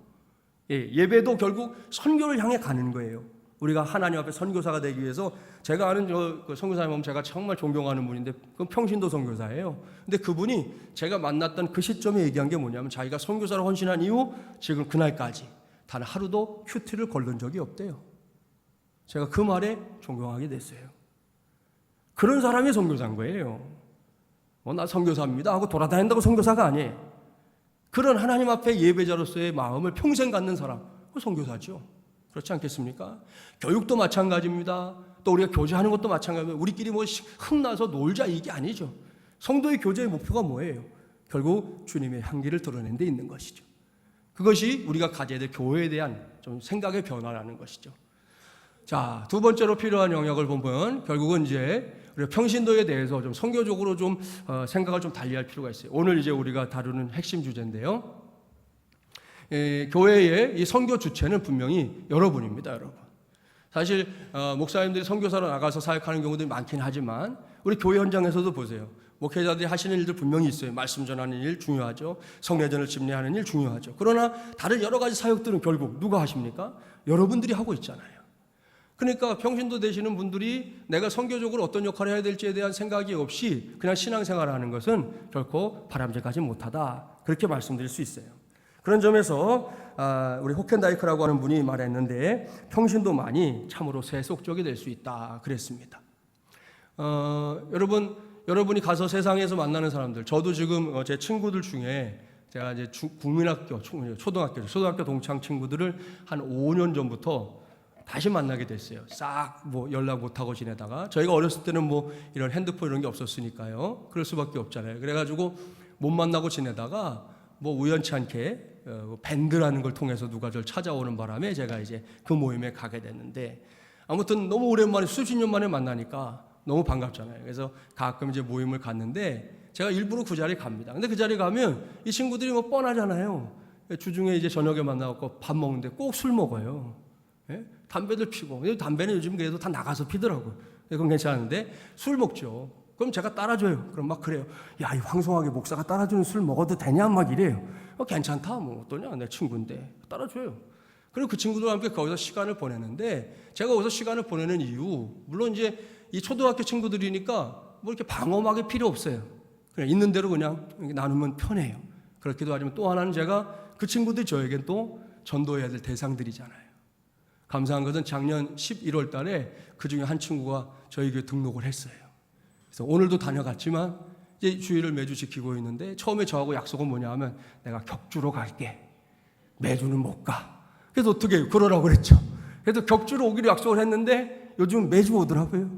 예배도 결국 선교를 향해 가는 거예요. 우리가 하나님 앞에 선교사가 되기 위해서, 제가 아는 그 선교사님 보면 제가 정말 존경하는 분인데 그 평신도 선교사예요. 근데 그분이 제가 만났던 그 시점에 얘기한 게 뭐냐면 자기가 선교사로 헌신한 이후 지금 그날까지 단 하루도 큐티를 걸른 적이 없대요. 제가 그 말에 존경하게 됐어요. 그런 사람이 선교사인 거예요. 나 선교사입니다 하고 돌아다닌다고 선교사가 아니에요. 그런 하나님 앞에 예배자로서의 마음을 평생 갖는 사람, 그 선교사죠. 그렇지 않겠습니까? 교육도 마찬가지입니다. 또 우리가 교제하는 것도 마찬가지입니다. 우리끼리 뭐 흥나서 놀자, 이게 아니죠. 성도의 교제의 목표가 뭐예요? 결국 주님의 향기를 드러내는 데 있는 것이죠. 그것이 우리가 가져야 될 교회에 대한 좀 생각의 변화라는 것이죠. 자, 두 번째로 필요한 영역을 보면 결국은 이제 우리가 평신도에 대해서 좀 선교적으로 좀 생각을 좀 달리할 필요가 있어요. 오늘 이제 우리가 다루는 핵심 주제인데요. 교회의 이 선교 주체는 분명히 여러분입니다, 여러분. 사실 목사님들이 선교사로 나가서 사역하는 경우들이 많긴 하지만 우리 교회 현장에서도 보세요. 목회자들이 하시는 일들 분명히 있어요. 말씀 전하는 일 중요하죠. 성례전을 집례하는 일 중요하죠. 그러나 다른 여러 가지 사역들은 결국 누가 하십니까? 여러분들이 하고 있잖아요. 그러니까 평신도 되시는 분들이 내가 선교적으로 어떤 역할을 해야 될지에 대한 생각이 없이 그냥 신앙생활을 하는 것은 결코 바람직하지 못하다, 그렇게 말씀드릴 수 있어요. 그런 점에서 우리 호켄다이크라고 하는 분이 말했는데 평신도만이 참으로 세속적이 될 수 있다 그랬습니다. 여러분이 가서 세상에서 만나는 사람들, 저도 지금 제 친구들 중에 제가 이제 국민학교, 초등학교 동창 친구들을 한 5년 전부터 다시 만나게 됐어요. 싹 뭐 연락 못하고 지내다가, 저희가 어렸을 때는 뭐 이런 핸드폰 이런 게 없었으니까요. 그럴 수밖에 없잖아요. 그래가지고 못 만나고 지내다가 뭐 우연치 않게 밴드라는 걸 통해서 누가 저를 찾아오는 바람에 제가 이제 그 모임에 가게 됐는데, 아무튼 너무 오랜만에 수십 년 만에 만나니까 너무 반갑잖아요. 그래서 가끔 이제 모임을 갔는데 제가 일부러 그 자리에 갑니다. 근데 그 자리에 가면 이 친구들이 뭐 뻔하잖아요. 주중에 이제 저녁에 만나고 밥 먹는데 꼭 술 먹어요. 예? 담배들 피고, 담배는 요즘 그래도 다 나가서 피더라고요. 그건 괜찮은데 술 먹죠. 그럼 제가 따라줘요. 그럼 막 그래요. 야, 이 황송하게 목사가 따라주는 술 먹어도 되냐? 막 이래요. 괜찮다. 뭐 어떠냐? 내 친구인데 따라줘요. 그리고 그 친구들과 함께 거기서 시간을 보내는데, 제가 거기서 시간을 보내는 이유, 물론 이제 이 초등학교 친구들이니까 뭐 이렇게 방어막이 필요 없어요. 그냥 있는 대로 그냥 나누면 편해요. 그렇기도 하지만 또 하나는 제가 그 친구들이 저에겐 또 전도해야 될 대상들이잖아요. 감사한 것은 작년 11월 달에 그 중에 한 친구가 저희 교회 등록을 했어요. 그래서 오늘도 다녀갔지만 이제 주일을 매주 지키고 있는데, 처음에 저하고 약속은 뭐냐 하면 내가 격주로 갈게. 매주는 못 가. 그래서 어떻게 해요? 그러라고 그랬죠. 그래서 격주로 오기로 약속을 했는데 요즘 매주 오더라고요.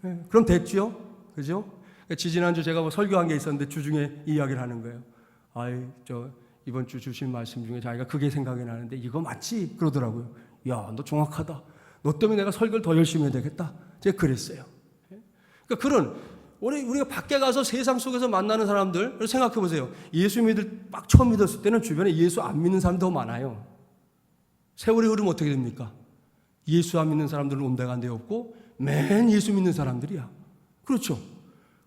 네, 그럼 됐죠? 그죠? 지지난주 제가 뭐 설교한 게 있었는데 주중에 이야기를 하는 거예요. 이번 주 주신 말씀 중에 자기가 그게 생각이 나는데 이거 맞지? 그러더라고요. 야, 너 정확하다. 너 때문에 내가 설교를 더 열심히 해야 되겠다. 제가 그랬어요. 그러니까 그런 우리가 밖에 가서 세상 속에서 만나는 사람들 생각해 보세요. 예수 막 처음 믿었을 때는 주변에 예수 안 믿는 사람이 더 많아요. 세월이 흐르면 어떻게 됩니까? 예수 안 믿는 사람들은 온데간데 없고 맨 예수 믿는 사람들이야. 그렇죠?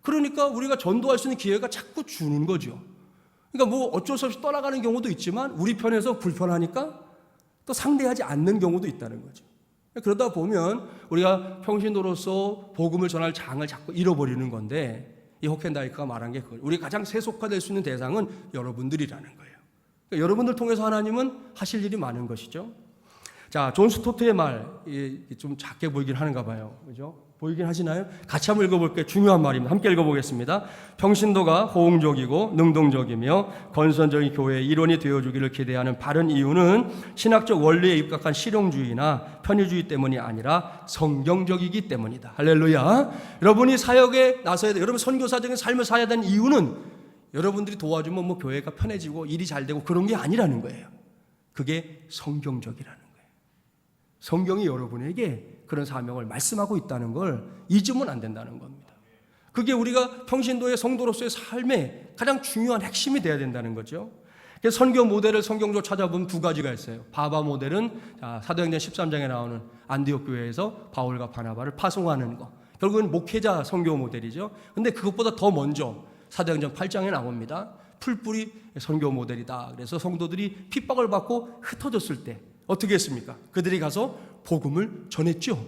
그러니까 우리가 전도할 수 있는 기회가 자꾸 주는 거죠. 그러니까 뭐 어쩔 수 없이 떠나가는 경우도 있지만 우리 편에서 불편하니까 또 상대하지 않는 경우도 있다는 거죠. 그러다 보면 우리가 평신도로서 복음을 전할 장을 자꾸 잃어버리는 건데, 이 호켄다이크가 말한 게 그거예요. 우리 가장 세속화될 수 있는 대상은 여러분들이라는 거예요. 그러니까 여러분들 통해서 하나님은 하실 일이 많은 것이죠. 자, 존 스토트의 말, 좀 작게 보이긴 하는가 봐요. 그죠? 보이긴 하시나요? 같이 한번 읽어볼게요. 중요한 말입니다. 함께 읽어보겠습니다. 평신도가 호응적이고 능동적이며 건설적인 교회의 일원이 되어주기를 기대하는 바른 이유는 신학적 원리에 입각한 실용주의나 편의주의 때문이 아니라 성경적이기 때문이다. 할렐루야. 여러분이 사역에 나서야 돼. 여러분 선교사적인 삶을 살아야 되는 이유는 여러분들이 도와주면 뭐 교회가 편해지고 일이 잘 되고 그런 게 아니라는 거예요. 그게 성경적이라는 거예요. 성경이 여러분에게 그런 사명을 말씀하고 있다는 걸 잊으면 안 된다는 겁니다. 그게 우리가 평신도의 성도로서의 삶의 가장 중요한 핵심이 돼야 된다는 거죠. 그래서 선교 모델을 성경적으로 찾아보면 두 가지가 있어요. 바바 모델은 사도행전 13장에 나오는 안디옥 교회에서 바울과 바나바를 파송하는 거. 결국은 목회자 선교 모델이죠. 근데 그것보다 더 먼저 사도행전 8장에 나옵니다. 풀뿌리 선교 모델이다. 그래서 성도들이 핍박을 받고 흩어졌을 때 어떻게 했습니까? 그들이 가서 복음을 전했죠.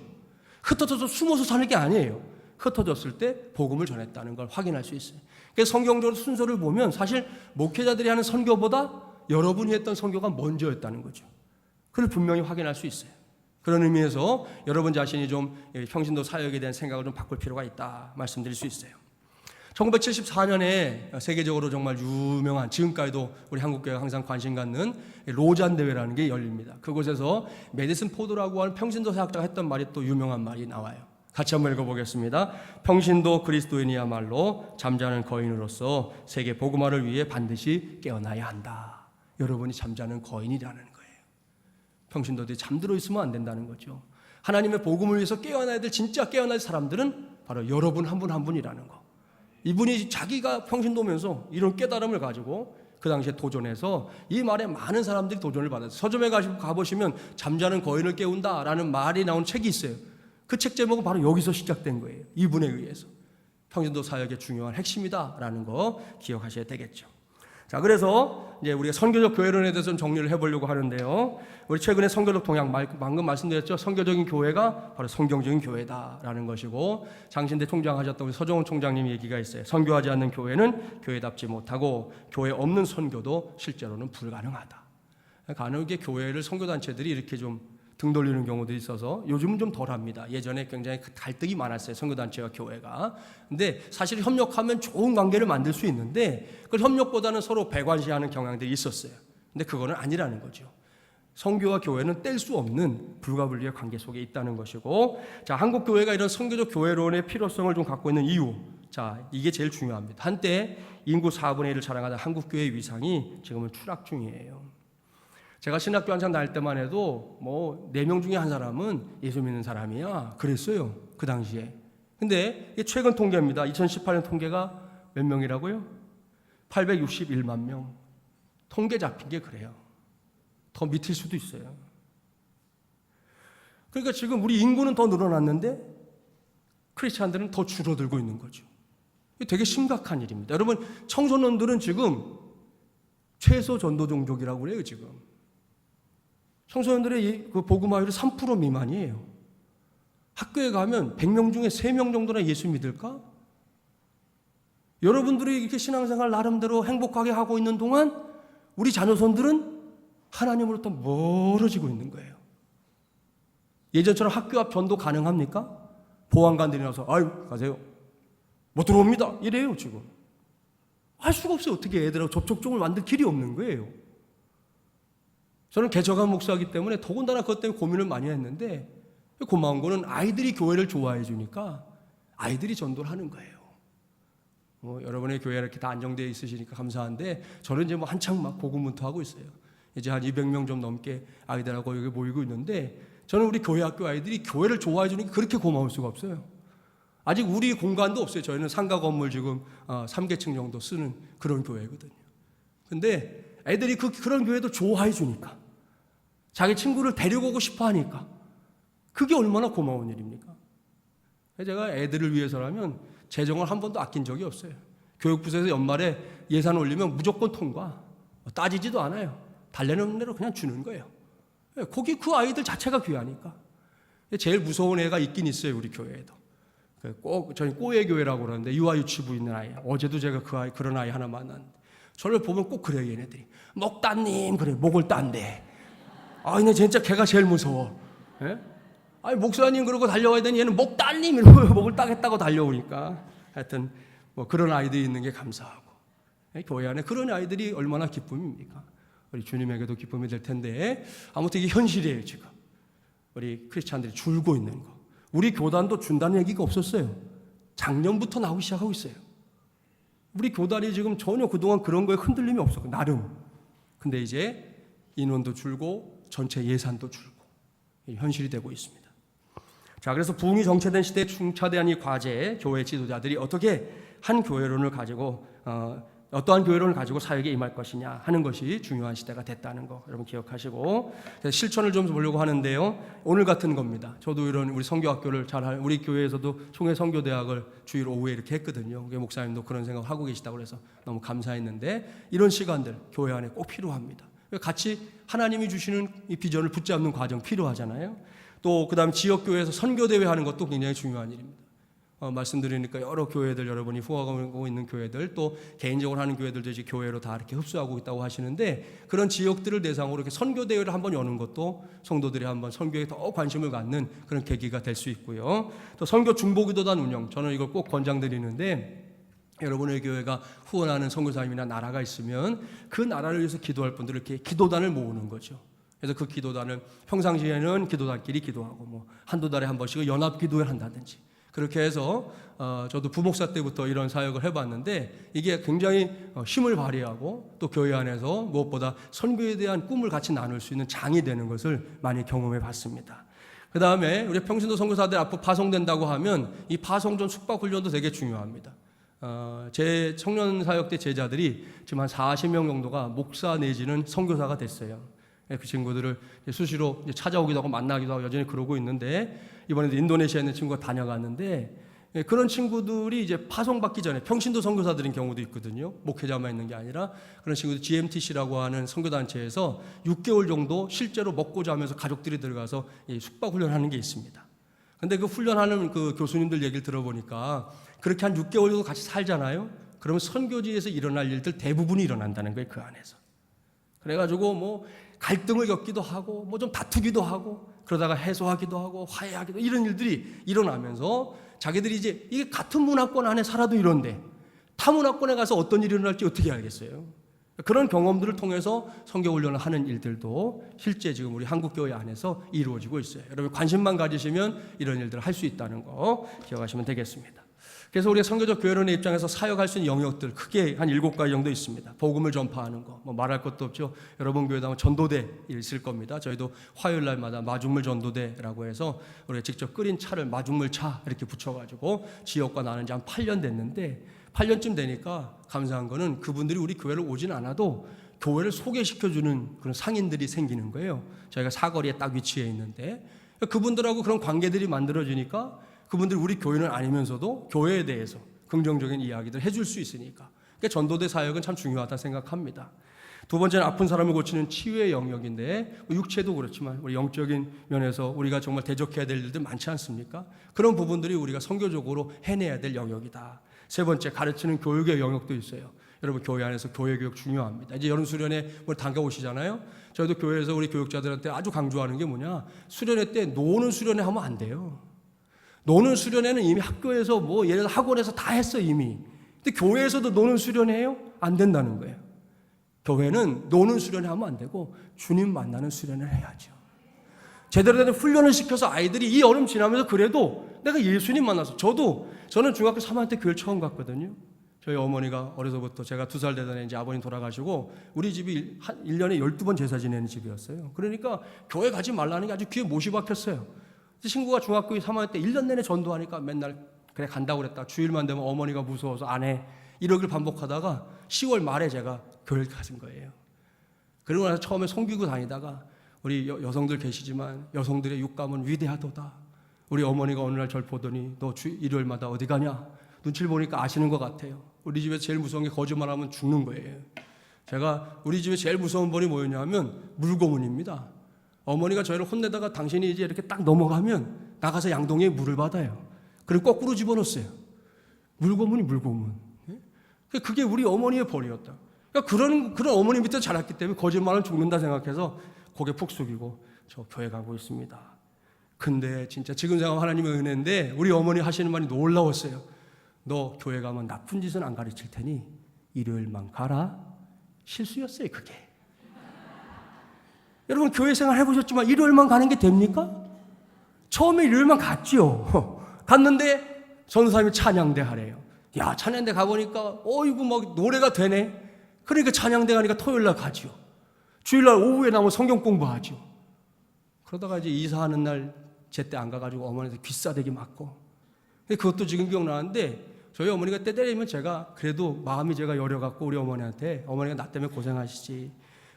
흩어져서 숨어서 사는 게 아니에요. 흩어졌을 때 복음을 전했다는 걸 확인할 수 있어요. 그래서 성경적으로 순서를 보면 사실 목회자들이 하는 선교보다 여러분이 했던 선교가 먼저였다는 거죠. 그걸 분명히 확인할 수 있어요. 그런 의미에서 여러분 자신이 좀 평신도 사역에 대한 생각을 좀 바꿀 필요가 있다 말씀드릴 수 있어요. 1974년에 세계적으로 정말 유명한, 지금까지도 우리 한국교회가 항상 관심 갖는 로잔 대회라는 게 열립니다. 그곳에서 메디슨 포드라고 하는 평신도 사역자가 했던 말이 또 유명한 말이 나와요. 같이 한번 읽어보겠습니다. 평신도 그리스도인이야말로 잠자는 거인으로서 세계 복음화를 위해 반드시 깨어나야 한다. 여러분이 잠자는 거인이라는 거예요. 평신도들이 잠들어 있으면 안 된다는 거죠. 하나님의 복음을 위해서 깨어나야 될, 진짜 깨어날 사람들은 바로 여러분 한 분 한 분이라는 거. 이분이 자기가 평신도면서 이런 깨달음을 가지고 그 당시에 도전해서 이 말에 많은 사람들이 도전을 받았어요. 서점에 가보시면 잠자는 거인을 깨운다라는 말이 나온 책이 있어요. 그 책 제목은 바로 여기서 시작된 거예요. 이분에 의해서. 평신도 사역의 중요한 핵심이다라는 거 기억하셔야 되겠죠. 자, 그래서 이제 우리가 선교적 교회론에 대해서 좀 정리를 해보려고 하는데요. 우리 최근에 선교적 동향, 방금 말씀드렸죠. 선교적인 교회가 바로 성경적인 교회다라는 것이고, 장신대 총장하셨던 우리 서정훈 총장님 얘기가 있어요. 선교하지 않는 교회는 교회답지 못하고 교회 없는 선교도 실제로는 불가능하다. 간혹에 교회를 선교단체들이 이렇게 좀 등 돌리는 경우도 있어서 요즘은 좀 덜합니다. 예전에 굉장히 갈등이 많았어요. 선교단체와 교회가. 근데 사실 협력하면 좋은 관계를 만들 수 있는데 그 협력보다는 서로 배관시하는 경향들이 있었어요. 근데 그거는 아니라는 거죠. 선교와 교회는 뗄 수 없는 불가분리의 관계 속에 있다는 것이고, 자, 한국 교회가 이런 선교적 교회론의 필요성을 좀 갖고 있는 이유, 자, 이게 제일 중요합니다. 한때 인구 4분의 1을 자랑하던 한국 교회의 위상이 지금은 추락 중이에요. 제가 신학교 한창 다닐 때만 해도 뭐 4명 중에 한 사람은 예수 믿는 사람이야 그랬어요. 그 당시에. 근데 최근 통계입니다. 2018년 통계가 몇 명이라고요? 861만 명. 통계 잡힌 게 그래요. 더 밑일 수도 있어요. 그러니까 지금 우리 인구는 더 늘어났는데 크리스찬들은 더 줄어들고 있는 거죠. 이게 되게 심각한 일입니다. 여러분, 청소년들은 지금 최소 전도 종족이라고 그래요. 지금 청소년들의 그 복음화율이 3% 미만이에요. 학교에 가면 100명 중에 3명 정도나 예수 믿을까? 여러분들이 이렇게 신앙생활 나름대로 행복하게 하고 있는 동안 우리 자녀손들은 하나님으로부터 멀어지고 있는 거예요. 예전처럼 학교 앞 전도 가능합니까? 보안관들이 나와서 아유 가세요. 못 들어옵니다. 이래요 지금. 할 수가 없어요. 어떻게 애들하고 접촉점을 만들 길이 없는 거예요. 저는 개척한 목사이기 때문에 더군다나 그것 때문에 고민을 많이 했는데, 고마운 거는 아이들이 교회를 좋아해 주니까 아이들이 전도를 하는 거예요. 여러분의 교회가 이렇게 다 안정되어 있으시니까 감사한데, 저는 이제 뭐 한창 막 고군분투하고 있어요. 이제 한 200명 좀 넘게 아이들하고 여기 모이고 있는데, 저는 우리 교회 학교 아이들이 교회를 좋아해 주니까 그렇게 고마울 수가 없어요. 아직 우리 공간도 없어요. 저희는 상가 건물 지금 3계층 정도 쓰는 그런 교회거든요. 근데 애들이 그런 교회도 좋아해 주니까, 자기 친구를 데리고 오고 싶어 하니까, 그게 얼마나 고마운 일입니까? 제가 애들을 위해서라면 재정을 한 번도 아낀 적이 없어요. 교육부에서 연말에 예산 올리면 무조건 통과. 따지지도 않아요. 달래는 대로 그냥 주는 거예요. 거기 그 아이들 자체가 귀하니까. 제일 무서운 애가 있긴 있어요, 우리 교회에도. 저희 꼬예 교회라고 그러는데 유아유치부 있는 아이. 어제도 제가 그런 아이 하나 만났는데 저를 보면 꼭 그래요, 얘네들이. 목 딴님, 그래, 목을 딴대. 얘네 진짜 걔가 제일 무서워. 예? 아니, 목사님 그러고 달려와야 되니 얘는 목 딴님 이러고 목을 따겠다고 달려오니까. 하여튼 뭐 그런 아이들이 있는 게 감사하고. 교회 안에 그런 아이들이 얼마나 기쁨입니까? 우리 주님에게도 기쁨이 될 텐데 아무튼 이게 현실이에요, 지금. 우리 크리스찬들이 줄고 있는 거. 우리 교단도 준다는 얘기가 없었어요. 작년부터 나오기 시작하고 있어요. 우리 교단이 지금 전혀 그동안 그런 거에 흔들림이 없었고 나름. 근데 이제 인원도 줄고 전체 예산도 줄고 현실이 되고 있습니다. 자, 그래서 부흥이 정체된 시대에 중차대한 이 과제에 교회 지도자들이 어떻게 한 교회론을 가지고 어떠한 교회론을 가지고 사역에 임할 것이냐 하는 것이 중요한 시대가 됐다는 거 여러분 기억하시고 실천을 좀 보려고 하는데요. 오늘 같은 겁니다. 저도 이런 우리 선교학교를 잘하는 우리 교회에서도 총회 선교대학을 주일 오후에 이렇게 했거든요. 목사님도 그런 생각을 하고 계시다고 그래서 너무 감사했는데 이런 시간들 교회 안에 꼭 필요합니다. 같이 하나님이 주시는 이 비전을 붙잡는 과정 필요하잖아요. 또 그다음 지역교회에서 선교대회 하는 것도 굉장히 중요한 일입니다. 말씀드리니까 여러 교회들 여러분이 후원하고 있는 교회들 또 개인적으로 하는 교회들도 이제 교회로 다 이렇게 흡수하고 있다고 하시는데 그런 지역들을 대상으로 이렇게 선교 대회를 한번 여는 것도 성도들이 한번 선교에 더 관심을 갖는 그런 계기가 될 수 있고요. 또 선교 중보기도단 운영 저는 이걸 꼭 권장드리는데 여러분의 교회가 후원하는 선교사님이나 나라가 있으면 그 나라를 위해서 기도할 분들을 이렇게 기도단을 모으는 거죠. 그래서 그 기도단을 평상시에는 기도단끼리 기도하고 뭐 한두 달에 한 번씩 연합 기도를 한다든지 그렇게 해서 저도 부목사 때부터 이런 사역을 해봤는데 이게 굉장히 힘을 발휘하고 또 교회 안에서 무엇보다 선교에 대한 꿈을 같이 나눌 수 있는 장이 되는 것을 많이 경험해 봤습니다. 그 다음에 우리 평신도 선교사들 앞으로 파송된다고 하면 이 파송 전 숙박 훈련도 되게 중요합니다. 제 청년 사역 때 제자들이 지금 한 40명 정도가 목사 내지는 선교사가 됐어요. 그 친구들을 수시로 찾아오기도 하고 만나기도 하고 여전히 그러고 있는데 이번에도 인도네시아에 있는 친구가 다녀갔는데 그런 친구들이 이제 파송받기 전에 평신도 선교사들인 경우도 있거든요. 목회자만 있는 게 아니라 그런 친구들 GMTC라고 하는 선교단체에서 6개월 정도 실제로 먹고 자면서 가족들이 들어가서 숙박 훈련하는 게 있습니다. 근데 그 훈련하는 그 교수님들 얘기를 들어보니까 그렇게 한 6개월 정도 같이 살잖아요. 그러면 선교지에서 일어날 일들 대부분이 일어난다는 거예요, 그 안에서. 그래가지고 뭐 갈등을 겪기도 하고 뭐 좀 다투기도 하고 그러다가 해소하기도 하고 화해하기도 이런 일들이 일어나면서 자기들이 이제 이게 같은 문화권 안에 살아도 이런데 타 문화권에 가서 어떤 일이 일어날지 어떻게 알겠어요? 그런 경험들을 통해서 선교훈련을 하는 일들도 실제 지금 우리 한국교회 안에서 이루어지고 있어요. 여러분 관심만 가지시면 이런 일들을 할 수 있다는 거 기억하시면 되겠습니다. 그래서 우리가 선교적 교회론의 입장에서 사역할 수 있는 영역들 크게 한 7가지 정도 있습니다. 복음을 전파하는 거, 뭐 말할 것도 없죠. 여러분 교회도 아마 전도대 있을 겁니다. 저희도 화요일 날마다 마중물 전도대라고 해서 우리가 직접 끓인 차를 마중물 차 이렇게 붙여가지고 지역과 나눈 지 한 8년 됐는데 8년쯤 되니까 감사한 거는 그분들이 우리 교회를 오진 않아도 교회를 소개시켜주는 그런 상인들이 생기는 거예요. 저희가 사거리에 딱 위치해 있는데 그분들하고 그런 관계들이 만들어지니까 그분들 우리 교회는 아니면서도 교회에 대해서 긍정적인 이야기들 해줄 수 있으니까 그러니까 전도대 사역은 참 중요하다 생각합니다. 두 번째는 아픈 사람을 고치는 치유의 영역인데 육체도 그렇지만 우리 영적인 면에서 우리가 정말 대적해야 될 일들 많지 않습니까? 그런 부분들이 우리가 선교적으로 해내야 될 영역이다. 세 번째 가르치는 교육의 영역도 있어요. 여러분 교회 안에서 교회 교육 중요합니다. 이제 여름 수련회 다녀오시잖아요. 저희도 교회에서 우리 교육자들한테 아주 강조하는 게 뭐냐, 수련회 때 노는 수련회 하면 안 돼요. 노는 수련회는 이미 학교에서 뭐 예를 들어 학원에서 다 했어 이미. 근데 교회에서도 노는 수련회예요? 안 된다는 거예요. 교회는 노는 수련회 하면 안 되고 주님 만나는 수련회를 해야죠. 제대로 된 훈련을 시켜서 아이들이 이 여름 지나면서 그래도 내가 예수님 만나서 저는 중학교 3학년 때 교회를 처음 갔거든요. 저희 어머니가 어려서부터 제가 2살 되던 애 이제 아버님 돌아가시고 우리 집이 한 1년에 12번 제사 지내는 집이었어요. 그러니까 교회 가지 말라는 게 아주 귀에 못이 박혔어요. 친구가 중학교 3학년 때 1년 내내 전도하니까 맨날 그래 간다고 그랬다. 주일만 되면 어머니가 무서워서 안 해. 이러기를 반복하다가 10월 말에 제가 교회를 가진 거예요. 그러고 나서 처음에 섬기고 다니다가 우리 여성들 계시지만 여성들의 육감은 위대하도다. 우리 어머니가 어느 날 저를 보더니 너 일요일마다 어디 가냐? 눈치를 보니까 아시는 것 같아요. 우리 집에서 제일 무서운 게 거짓말하면 죽는 거예요. 제가 우리 집에 제일 무서운 벌이 뭐였냐 하면 물고문입니다. 어머니가 저희를 혼내다가 당신이 이제 이렇게 딱 넘어가면 나가서 양동이에 물을 받아요. 그리고 거꾸로 집어넣었어요. 물고문이 물고문. 그게 우리 어머니의 벌이었다. 그러니까 그런 어머니 밑에 자랐기 때문에 거짓말은 죽는다 생각해서 고개 푹 숙이고 저 교회 가고 있습니다. 근데 진짜 지금 생각하면 하나님의 은혜인데 우리 어머니 하시는 말이 놀라웠어요. 너 교회 가면 나쁜 짓은 안 가르칠 테니 일요일만 가라. 실수였어요, 그게. 여러분 교회 생활 해보셨지만 일요일만 가는 게 됩니까? 처음에 일요일만 갔죠. 갔는데 전도사님이 찬양대 하래요. 야, 찬양대 가보니까 어이구 막 노래가 되네. 그러니까 찬양대 가니까 토요일날 가죠. 주일날 오후에 나면 성경 공부하죠. 그러다가 이제 이사하는 날 제때 안 가가지고 어머니한테 귀싸대기 맞고. 그것도 지금 기억나는데 저희 어머니가 때 때리면 제가 그래도 마음이 제가 여려갖고 우리 어머니한테 어머니가 나 때문에 고생하시지.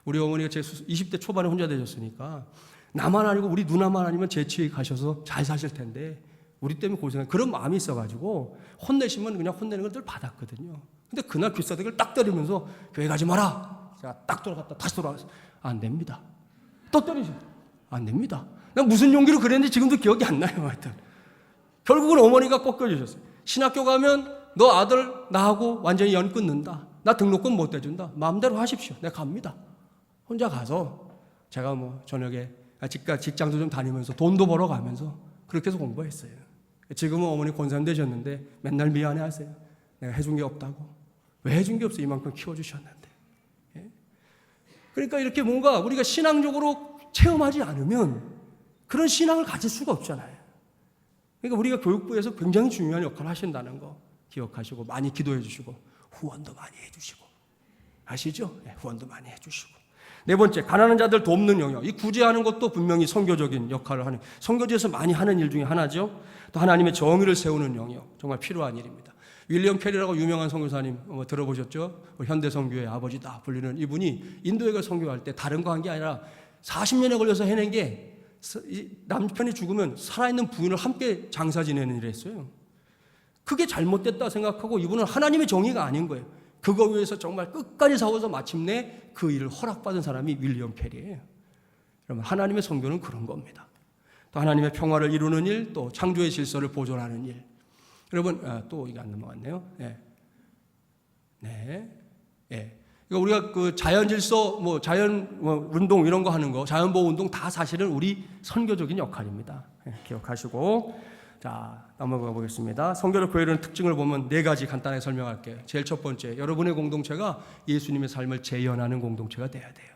우리 어머니가 제 20대 초반에 혼자 되셨으니까 나만 아니고 우리 누나만 아니면 재취에 가셔서 잘 사실 텐데 우리 때문에 고생한 그런 마음이 있어가지고 혼내시면 그냥 혼내는 걸 늘 받았거든요. 근데 그날 귀싸대기를 딱 때리면서 교회 가지 마라. 제가 딱 돌아갔다 다시 돌아가서 안 됩니다. 또 때리죠. 안 됩니다. 난 무슨 용기로 그랬는지 지금도 기억이 안 나요. 하여튼 결국은 어머니가 꺾여주셨어요. 신학교 가면 너 아들 나하고 완전히 연 끊는다. 나 등록금 못 대준다. 마음대로 하십시오. 내가 갑니다. 혼자 가서 제가 뭐 저녁에 직장도 좀 다니면서 돈도 벌어가면서 그렇게 해서 공부했어요. 지금은 어머니 권사님 되셨는데 맨날 미안해하세요. 내가 해준 게 없다고. 왜 해준 게 없어? 이만큼 키워주셨는데. 예? 그러니까 이렇게 뭔가 우리가 신앙적으로 체험하지 않으면 그런 신앙을 가질 수가 없잖아요. 그러니까 우리가 교육부에서 굉장히 중요한 역할을 하신다는 거 기억하시고 많이 기도해 주시고 후원도 많이 해주시고 아시죠? 네, 후원도 많이 해주시고. 네 번째, 가난한 자들 돕는 영역. 이 구제하는 것도 분명히 선교적인 역할을 하는, 선교지에서 많이 하는 일 중에 하나죠. 또 하나님의 정의를 세우는 영역, 정말 필요한 일입니다. 윌리엄 캐리라고 유명한 선교사님 들어보셨죠? 현대 선교의 아버지다 불리는 이분이 인도에 가 선교할 때 다른 거 한 게 아니라 40년에 걸려서 해낸 게 남편이 죽으면 살아있는 부인을 함께 장사 지내는 일을 했어요. 그게 잘못됐다 생각하고 이분은 하나님의 정의가 아닌 거예요. 그거 위해서 정말 끝까지 싸워서 마침내 그 일을 허락받은 사람이 윌리엄 캐리예요. 여러분 하나님의 선교는 그런 겁니다. 또 하나님의 평화를 이루는 일, 또 창조의 질서를 보존하는 일. 여러분 또 이게 안 넘어갔네요. 이거 우리가 그 자연 질서, 뭐 자연 운동 이런 거 하는 거, 자연 보호 운동 다 사실은 우리 선교적인 역할입니다. 기억하시고. 자, 넘어가 보겠습니다. 선교적 교회라는 특징을 보면 네 가지 간단하게 설명할게요. 제일 첫 번째, 여러분의 공동체가 예수님의 삶을 재현하는 공동체가 돼야 돼요.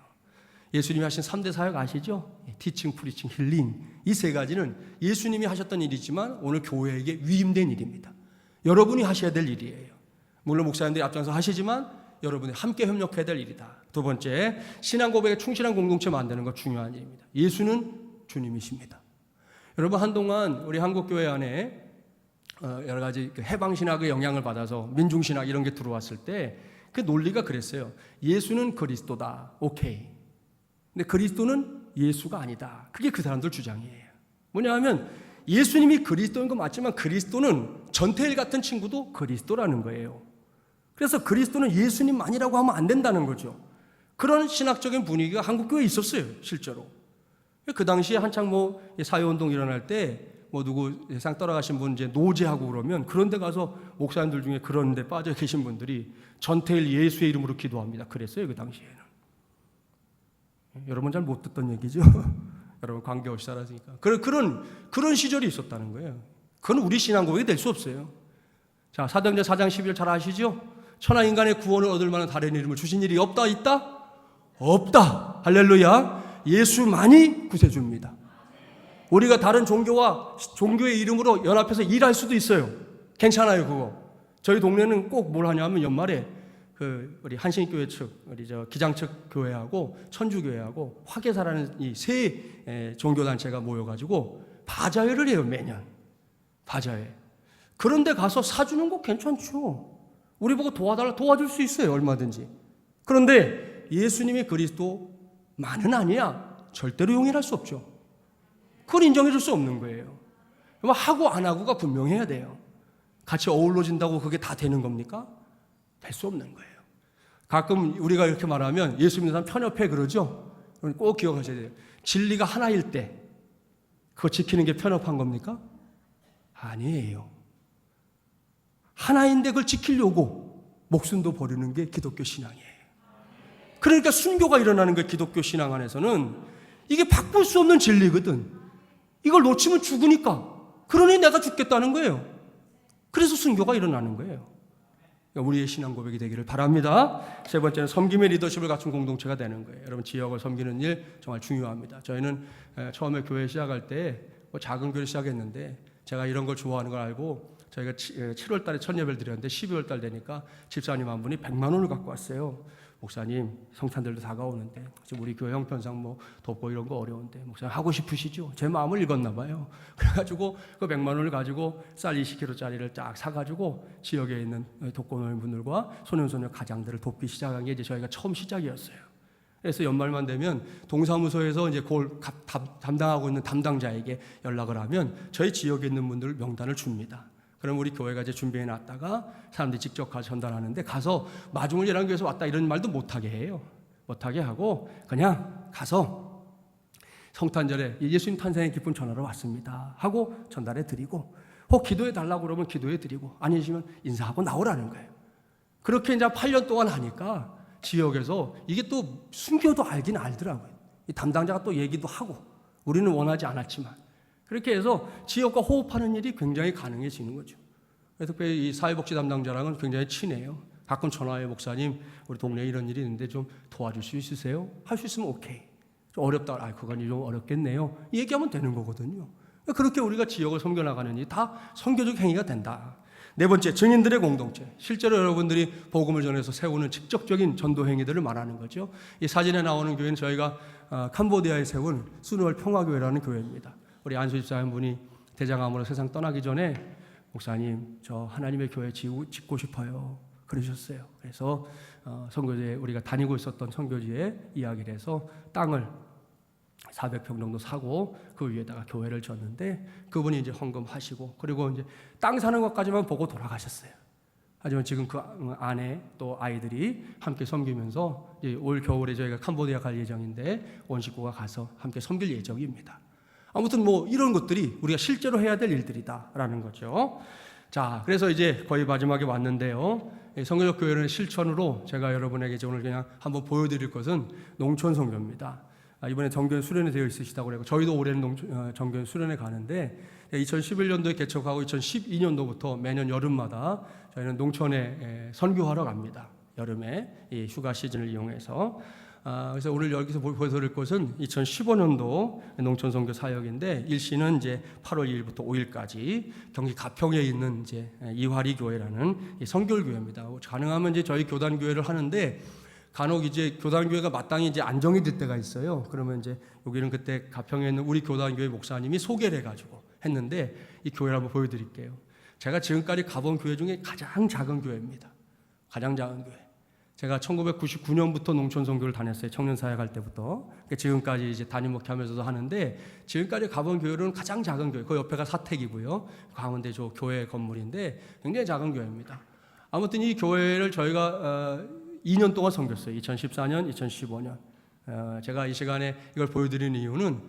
예수님이 하신 3대 사역 아시죠? 티칭, 프리칭, 힐링. 이 세 가지는 예수님이 하셨던 일이지만 오늘 교회에게 위임된 일입니다. 여러분이 하셔야 될 일이에요. 물론 목사님들이 앞장서 하시지만 여러분이 함께 협력해야 될 일이다. 두 번째, 신앙 고백에 충실한 공동체 만드는 것 중요한 일입니다. 예수는 주님이십니다. 여러분 한동안 우리 한국교회 안에 여러 가지 해방신학의 영향을 받아서 민중신학 이런 게 들어왔을 때 그 논리가 그랬어요. 예수는 그리스도다. 오케이. 근데 그리스도는 예수가 아니다. 그게 그 사람들 주장이에요. 뭐냐 하면 예수님이 그리스도인 거 맞지만 그리스도는 전태일 같은 친구도 그리스도라는 거예요. 그래서 그리스도는 예수님만이라고 하면 안 된다는 거죠. 그런 신학적인 분위기가 한국교회에 있었어요. 실제로. 그 당시에 한창 뭐 사회운동 일어날 때 뭐 누구 세상 떠나가신 분 이제 노제하고 그러면 그런 데 가서 목사님들 중에 그런 데 빠져 계신 분들이 전태일 예수의 이름으로 기도합니다. 그랬어요. 그 당시에는. 여러분 잘 못 듣던 얘기죠. 여러분 관계없이 살았으니까. 그런 시절이 있었다는 거예요. 그건 우리 신앙 고백이 될 수 없어요. 자, 사도행전 4장 12절 잘 아시죠? 천하 인간의 구원을 얻을 만한 다른 이름을 주신 일이 없다 있다? 없다. 할렐루야. 예수만이 구세주입니다. 우리가 다른 종교와 종교의 이름으로 연합해서 일할 수도 있어요. 괜찮아요, 그거. 저희 동네는 꼭 뭘 하냐면 연말에 우리 한신교회 측, 우리 기장 측 교회하고 천주교회하고 화계사라는 이 세 종교단체가 모여가지고 바자회를 해요, 매년. 바자회. 그런데 가서 사주는 거 괜찮죠. 우리 보고 도와줄 수 있어요, 얼마든지. 그런데 예수님이 그리스도만은 아니야. 절대로 용인할 수 없죠. 그걸 인정해 줄 수 없는 거예요. 하고 안 하고가 분명해야 돼요. 같이 어우러진다고 그게 다 되는 겁니까? 될 수 없는 거예요. 가끔 우리가 이렇게 말하면 예수 믿는 사람 편협해 그러죠? 꼭 기억하셔야 돼요. 진리가 하나일 때 그거 지키는 게 편협한 겁니까? 아니에요. 하나인데 그걸 지키려고 목숨도 버리는 게 기독교 신앙이에요. 그러니까 순교가 일어나는 게 기독교 신앙 안에서는 이게 바꿀 수 없는 진리거든. 이걸 놓치면 죽으니까. 그러니 내가 죽겠다는 거예요. 그래서 순교가 일어나는 거예요. 우리의 신앙 고백이 되기를 바랍니다. 세 번째는 섬김의 리더십을 갖춘 공동체가 되는 거예요. 여러분, 지역을 섬기는 일 정말 중요합니다. 저희는 처음에 교회 시작할 때 작은 교회를 시작했는데 제가 이런 걸 좋아하는 걸 알고 저희가 7월 달에 첫 예배를 드렸는데 12월 달 되니까 집사님 한 분이 100만 원을 갖고 왔어요. 목사님, 성탄들도 다가오는데 지금 우리 교회 형편상 덥고 이런 거 어려운데 목사님 하고 싶으시죠? 제 마음을 읽었나 봐요. 그래가지고 그 100만 원을 가지고 쌀 20kg짜리를 쫙 사가지고 지역에 있는 독거노인분들과 소년소녀 가장들을 돕기 시작한 게 이제 저희가 처음 시작이었어요. 그래서 연말만 되면 동사무소에서 이제 그걸 담당하고 있는 담당자에게 연락을 하면 저희 지역에 있는 분들 명단을 줍니다. 그럼 우리 교회가 이제 준비해 놨다가 사람들이 직접 가서 전달하는데, 가서 마중을 예랑교회에서 왔다 이런 말도 못하게 해요. 못하게 하고 그냥 가서 성탄절에 예수님 탄생의 기쁨 전하러 왔습니다 하고 전달해 드리고, 혹 기도해 달라고 그러면 기도해 드리고, 아니시면 인사하고 나오라는 거예요. 그렇게 이제 8년 동안 하니까 지역에서 이게 또 순교도 알긴 알더라고요. 이 담당자가 또 얘기도 하고, 우리는 원하지 않았지만 그렇게 해서 지역과 호흡하는 일이 굉장히 가능해지는 거죠. 그래서 이 사회복지 담당자랑은 굉장히 친해요. 가끔 전화해요. 목사님, 우리 동네에 이런 일이 있는데 좀 도와줄 수 있으세요? 할 수 있으면 오케이. 좀 어렵다. 그건 좀 어렵겠네요. 얘기하면 되는 거거든요. 그렇게 우리가 지역을 섬겨나가는 일이 다 선교적 행위가 된다. 네 번째, 증인들의 공동체. 실제로 여러분들이 복음을 전해서 세우는 직접적인 전도 행위들을 말하는 거죠. 이 사진에 나오는 교회는 저희가 캄보디아에 세운 수누월 평화교회라는 교회입니다. 우리 안수 집사님 분이 대장암으로 세상 떠나기 전에 목사님, 저 하나님의 교회 짓고 싶어요 그러셨어요. 그래서 선교지에 우리가 다니고 있었던 선교지에 이야기를 해서 땅을 400평 정도 사고 그 위에다가 교회를 졌는데, 그분이 이제 헌금하시고 그리고 이제 땅 사는 것까지만 보고 돌아가셨어요. 하지만 지금 그 아내 또 아이들이 함께 섬기면서 이제 올 겨울에 저희가 캄보디아 갈 예정인데 온 식구가 가서 함께 섬길 예정입니다. 아무튼 이런 것들이 우리가 실제로 해야 될 일들이다라는 거죠. 자, 그래서 이제 거의 마지막에 왔는데요. 선교적 교회는 실천으로 제가 여러분에게 이제 오늘 그냥 한번 보여드릴 것은 농촌 선교입니다. 이번에 정교회 수련이 되어 있으시다고 그러고, 저희도 올해는 정교회 수련에 가는데 2011년도에 개척하고 2012년도부터 매년 여름마다 저희는 농촌에 선교하러 갑니다. 여름에 이 휴가 시즌을 이용해서. 그래서 오늘 여기서 보여드릴 것은 2015년도 농촌 선교 사역인데, 일시는 이제 8월 2일부터 5일까지 경기 가평에 있는 이제 이화리 교회라는 선교회 교회입니다. 가능하면 이제 저희 교단 교회를 하는데, 간혹 이제 교단 교회가 마땅히 이제 안정이 될 때가 있어요. 그러면 이제 여기는 그때 가평에 있는 우리 교단 교회 목사님이 소개를 해가지고 했는데, 이 교회를 한번 보여드릴게요. 제가 지금까지 가본 교회 중에 가장 작은 교회입니다. 가장 작은 교회. 제가 1999년부터 농촌 선교를 다녔어요. 청년 사역 할 때부터. 지금까지 이제 담임 목회하면서도 하는데, 지금까지 가본 교회는 가장 작은 교회. 그 옆에가 사택이고요. 가운데 저 교회 건물인데 굉장히 작은 교회입니다. 아무튼 이 교회를 저희가 2년 동안 섬겼어요. 2014년, 2015년. 제가 이 시간에 이걸 보여드리는 이유는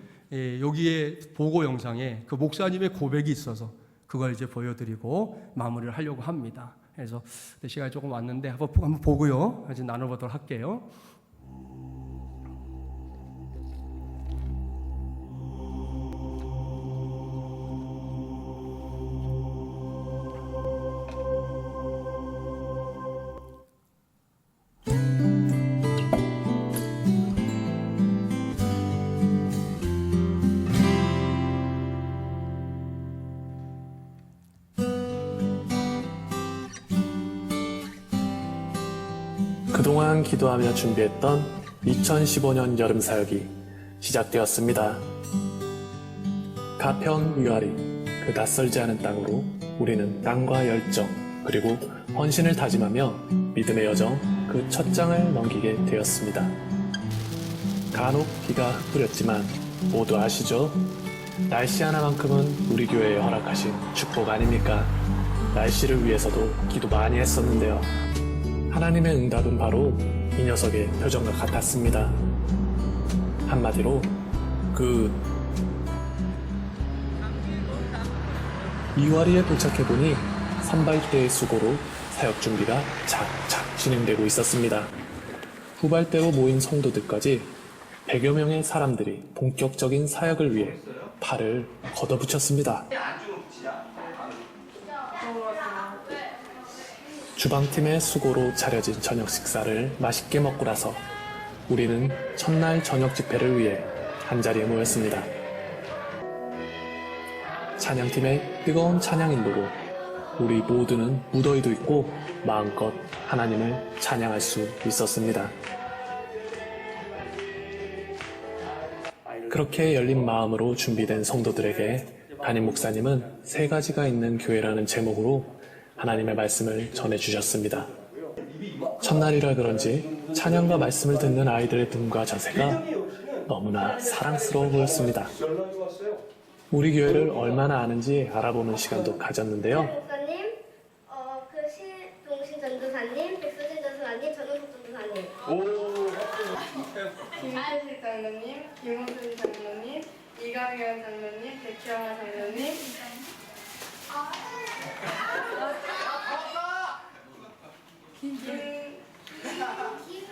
여기에 보고 영상에 그 목사님의 고백이 있어서 그걸 이제 보여드리고 마무리를 하려고 합니다. 그래서 시간이 조금 왔는데 한번 보고요, 이제 나눠보도록 할게요. 그동안 기도하며 준비했던 2015년 여름 사역이 시작되었습니다. 가평 유아리, 그 낯설지 않은 땅으로 우리는 땅과 열정 그리고 헌신을 다짐하며 믿음의 여정 그 첫 장을 넘기게 되었습니다. 간혹 비가 흩뿌렸지만 모두 아시죠? 날씨 하나만큼은 우리 교회에 허락하신 축복 아닙니까? 날씨를 위해서도 기도 많이 했었는데요. 하나님의 응답은 바로 이 녀석의 표정과 같았습니다. 한마디로 그 2월이에 도착해보니 선발대의 수고로 사역 준비가 착착 진행되고 있었습니다. 후발대로 모인 성도들까지 100여 명의 사람들이 본격적인 사역을 위해 팔을 걷어붙였습니다. 주방팀의 수고로 차려진 저녁 식사를 맛있게 먹고 나서 우리는 첫날 저녁 집회를 위해 한자리에 모였습니다. 찬양팀의 뜨거운 찬양 인도로 우리 모두는 무더위도 잊고 마음껏 하나님을 찬양할 수 있었습니다. 그렇게 열린 마음으로 준비된 성도들에게 담임 목사님은 3가지가 있는 교회라는 제목으로 하나님의 말씀을 전해주셨습니다. 첫날이라 그런지 찬양과 말씀을 듣는 아이들의 눈과 자세가 너무나 사랑스러워 보였습니다. 우리 교회를 얼마나 아는지 알아보는 시간도 가졌는데요. 목사님, 동신 전도사님, 백수진 전도사님, 전우석 전도사님. 김태식 장로님, 김홍준 장로님, 이강현 장로님, 백현아 장로님, 김기영 장로님.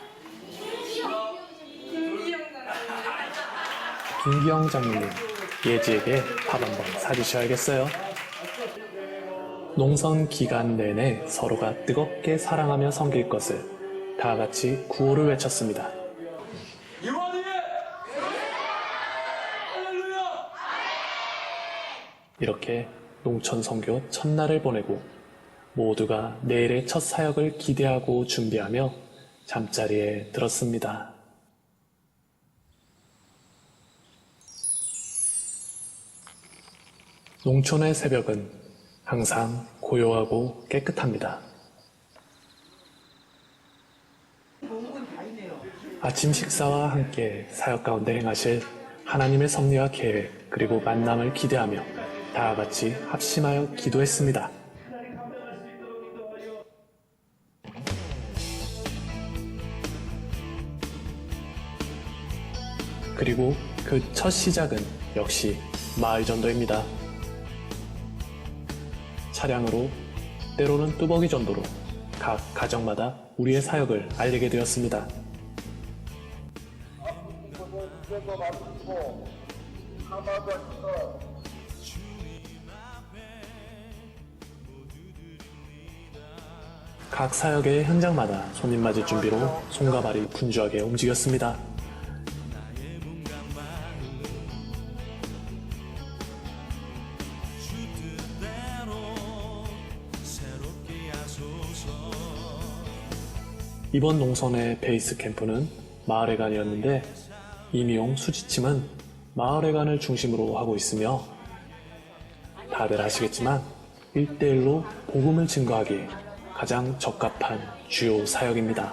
김기영 장로님, 예지에게 밥 한번 사주셔야겠어요. 농선 기간 내내 서로가 뜨겁게 사랑하며 섬길 것을 다 같이 구호를 외쳤습니다. 이렇게 농촌 선교 첫날을 보내고 모두가 내일의 첫 사역을 기대하고 준비하며 잠자리에 들었습니다. 농촌의 새벽은 항상 고요하고 깨끗합니다. 아침 식사와 함께 사역 가운데 행하실 하나님의 섭리와 계획 그리고 만남을 기대하며 다 같이 합심하여 기도했습니다. 그리고 그 첫 시작은 역시 마을 전도입니다. 차량으로 때로는 뚜벅이 전도로 각 가정마다 우리의 사역을 알리게 되었습니다. 각 사역의 현장마다 손님 맞을 준비로 손과 발이 분주하게 움직였습니다. 이번 농선의 베이스 캠프는 마을회관이었는데 임용 수지침은 마을회관을 중심으로 하고 있으며 다들 아시겠지만 1대1로 복음을 증거하기에 가장 적합한 주요 사역입니다.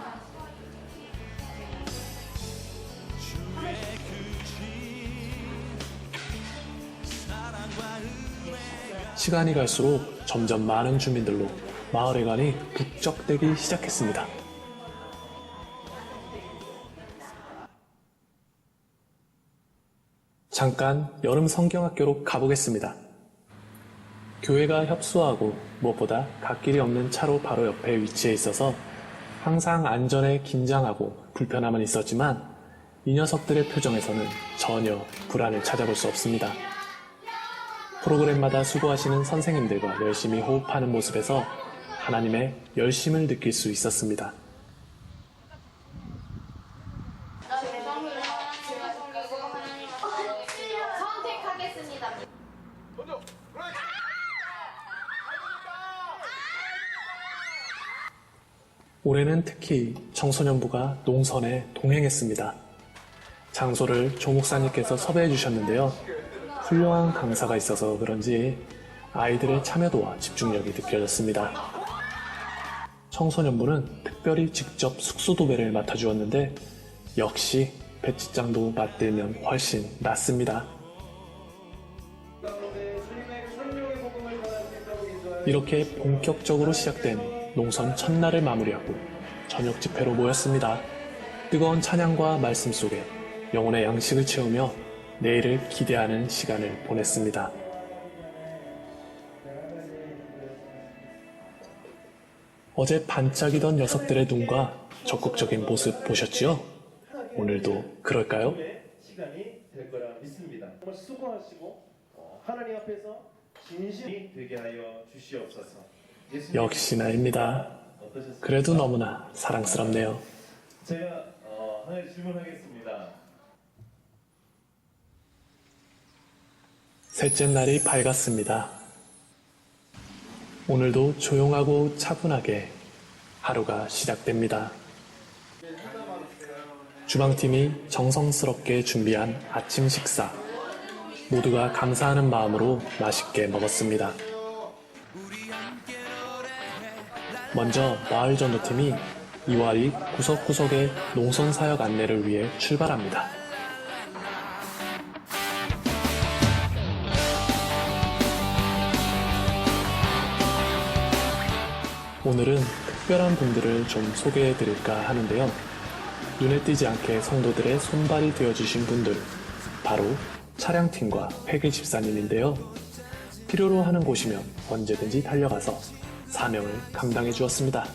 시간이 갈수록 점점 많은 주민들로 마을회관이 북적대기 시작했습니다. 잠깐 여름 성경학교로 가보겠습니다. 교회가 협소하고 무엇보다 갓길이 없는 차로 바로 옆에 위치해 있어서 항상 안전에 긴장하고 불편함은 있었지만 이 녀석들의 표정에서는 전혀 불안을 찾아볼 수 없습니다. 프로그램마다 수고하시는 선생님들과 열심히 호흡하는 모습에서 하나님의 열심을 느낄 수 있었습니다. 선택하겠습니다. 올해는 특히 청소년부가 농선에 동행했습니다. 장소를 조 목사님께서 섭외해 주셨는데요. 훌륭한 강사가 있어서 그런지 아이들의 참여도와 집중력이 느껴졌습니다. 청소년부는 특별히 직접 숙소 도배를 맡아주었는데 역시 배치장도 맞들면 훨씬 낫습니다. 이렇게 본격적으로 시작된 농선 첫날을 마무리하고 저녁 집회로 모였습니다. 뜨거운 찬양과 말씀 속에 영혼의 양식을 채우며 내일을 기대하는 시간을 보냈습니다. 어제 반짝이던 녀석들의 눈과 적극적인 모습 보셨지요? 오늘도 그럴까요? 시간이 될 거라 믿습니다. 정말 수고하시고 하나님 앞에서 진실이 되게 하여 주시옵소서. 역시나입니다. 어떠셨습니까? 그래도 너무나 사랑스럽네요. 제가 하나 질문하겠습니다. 셋째 날이 밝았습니다. 오늘도 조용하고 차분하게 하루가 시작됩니다. 주방팀이 정성스럽게 준비한 아침 식사. 모두가 감사하는 마음으로 맛있게 먹었습니다. 먼저 마을 전도팀이 이와리 구석구석의 농선 사역 안내를 위해 출발합니다. 오늘은 특별한 분들을 좀 소개해 드릴까 하는데요. 눈에 띄지 않게 성도들의 손발이 되어주신 분들, 바로 차량팀과 회계 집사님인데요. 필요로 하는 곳이면 언제든지 달려가서 사명을 감당해 주었습니다.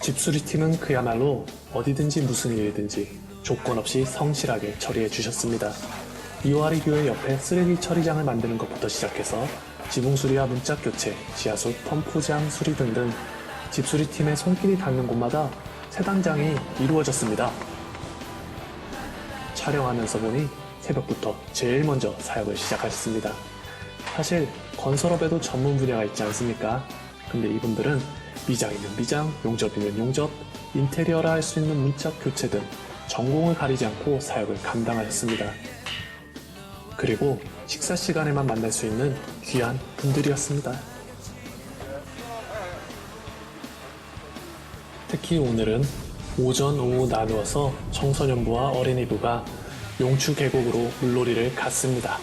집수리팀은 그야말로 어디든지 무슨 일이든지 조건 없이 성실하게 처리해 주셨습니다. 이와리 교회 옆에 쓰레기 처리장을 만드는 것부터 시작해서 지붕 수리와 문짝 교체, 지하수 펌프장 수리 등등 집수리팀의 손길이 닿는 곳마다 세단장이 이루어졌습니다. 촬영하면서 보니 새벽부터 제일 먼저 사역을 시작하셨습니다. 사실 건설업에도 전문 분야가 있지 않습니까? 근데 이분들은 미장이면 미장, 용접이면 용접, 인테리어라 할 수 있는 문짝 교체 등 전공을 가리지 않고 사역을 감당하셨습니다. 그리고 식사 시간에만 만날 수 있는 귀한 분들이었습니다. 특히 오늘은 오전, 오후 나누어서 청소년부와 어린이부가 용추 계곡으로 물놀이를 갔습니다.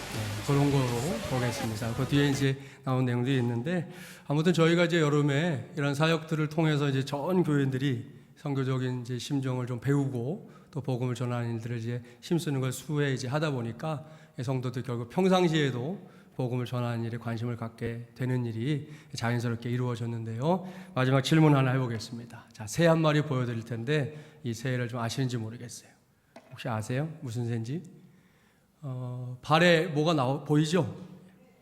그런 거로 보겠습니다. 그 뒤에 이제 나온 내용들이 있는데, 아무튼 저희가 이제 여름에 이런 사역들을 통해서 이제 전 교인들이 선교적인 이제 심정을 좀 배우고 또 복음을 전하는 일들을 이제 힘쓰는 걸 수회 이제 하다 보니까 성도들 결국 평상시에도 복음을 전하는 일에 관심을 갖게 되는 일이 자연스럽게 이루어졌는데요. 마지막 질문 하나 해보겠습니다. 자, 새 한 마리 보여드릴 텐데 이 새를 좀 아시는지 모르겠어요. 혹시 아세요? 무슨 새인지? 발에 뭐가 보이죠?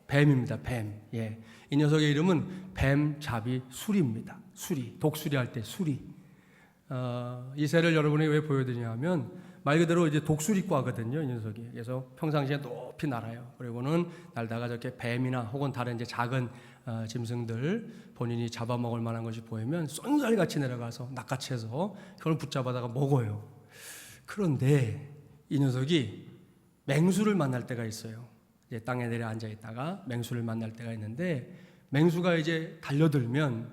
뱀입니다. 뱀. 예. 이 녀석의 이름은 뱀잡이 수리입니다. 수리. 독수리 할 때 수리. 이 새를 여러분에게 왜 보여드리냐면 말 그대로 이제 독수리과거든요, 이 녀석이. 그래서 평상시에 높이 날아요. 그리고는 날다가 저렇게 뱀이나 혹은 다른 이제 작은 짐승들 본인이 잡아먹을 만한 것이 보이면 쏜살같이 내려가서 낚아채서 그걸 붙잡아다가 먹어요. 그런데 이 녀석이 맹수를 만날 때가 있어요. 이제 땅에 내려 앉아 있다가 맹수를 만날 때가 있는데, 맹수가 이제 달려들면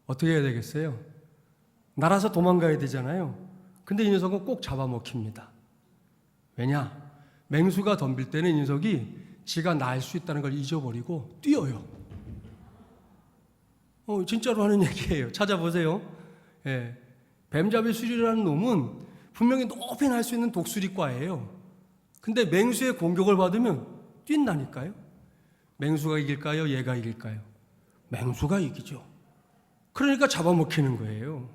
어떻게 해야 되겠어요? 날아서 도망가야 되잖아요. 근데 이 녀석은 꼭 잡아먹힙니다. 왜냐? 맹수가 덤빌 때는 이 녀석이 지가 날 수 있다는 걸 잊어버리고 뛰어요. 진짜로 하는 얘기예요. 찾아보세요. 예. 뱀잡이 수리라는 놈은 분명히 높이 날 수 있는 독수리과예요. 근데 맹수의 공격을 받으면 뛴다니까요. 맹수가 이길까요? 얘가 이길까요? 맹수가 이기죠. 그러니까 잡아먹히는 거예요.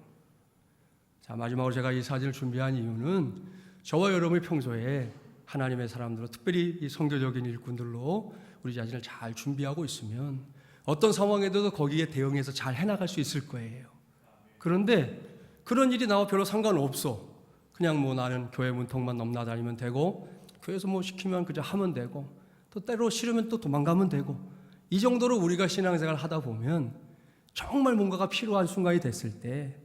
자, 마지막으로 제가 이 사진을 준비한 이유는 저와 여러분이 평소에 하나님의 사람들로, 특별히 이 선교적인 일꾼들로 우리 자신을 잘 준비하고 있으면 어떤 상황에도 거기에 대응해서 잘 해나갈 수 있을 거예요. 그런데 그런 일이 나와 별로 상관없어. 그냥 뭐 나는 교회 문턱만 넘나다니면 되고, 교회에서 뭐 시키면 그저 하면 되고, 또 때로 싫으면 또 도망가면 되고, 이 정도로 우리가 신앙생활을 하다 보면 정말 뭔가가 필요한 순간이 됐을 때,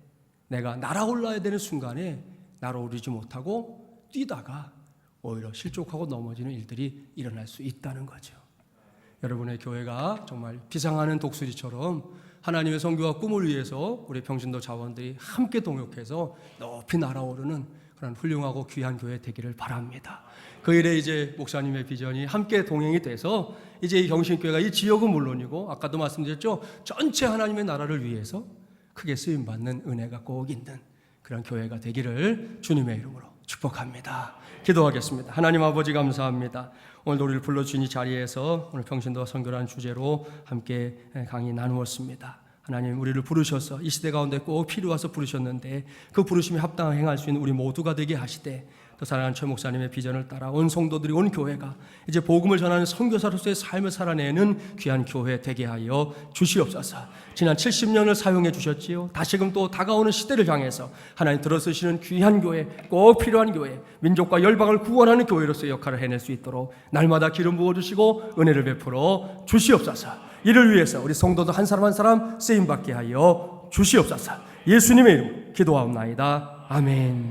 내가 날아올라야 되는 순간에 날아오르지 못하고 뛰다가 오히려 실족하고 넘어지는 일들이 일어날 수 있다는 거죠. 여러분의 교회가 정말 비상하는 독수리처럼 하나님의 선교와 꿈을 위해서 우리 평신도 자원들이 함께 동역해서 높이 날아오르는 그런 훌륭하고 귀한 교회 되기를 바랍니다. 그 일에 이제 목사님의 비전이 함께 동행이 돼서 이제 이 경신교회가 이 지역은 물론이고 아까도 말씀드렸죠. 전체 하나님의 나라를 위해서 크게 쓰임받는 은혜가 꼭 있는 그런 교회가 되기를 주님의 이름으로 축복합니다. 기도하겠습니다. 하나님 아버지 감사합니다. 오늘 우리를 불러주신 이 자리에서 오늘 평신도와 선교라는 주제로 함께 강의 나누었습니다. 하나님 우리를 부르셔서 이 시대 가운데 꼭 필요해서 부르셨는데 그 부르심에 합당하게 행할 수 있는 우리 모두가 되게 하시되 또 사랑하는 최 목사님의 비전을 따라 온 성도들이 온 교회가 이제 복음을 전하는 선교사로서의 삶을 살아내는 귀한 교회 되게 하여 주시옵소서. 지난 70년을 사용해 주셨지요. 다시금 또 다가오는 시대를 향해서 하나님 들어서시는 귀한 교회, 꼭 필요한 교회, 민족과 열방을 구원하는 교회로서의 역할을 해낼 수 있도록 날마다 기름 부어주시고 은혜를 베풀어 주시옵소서. 이를 위해서 우리 성도도 한 사람 한 사람 쓰임받게 하여 주시옵소서. 예수님의 이름 기도하옵나이다. 아멘.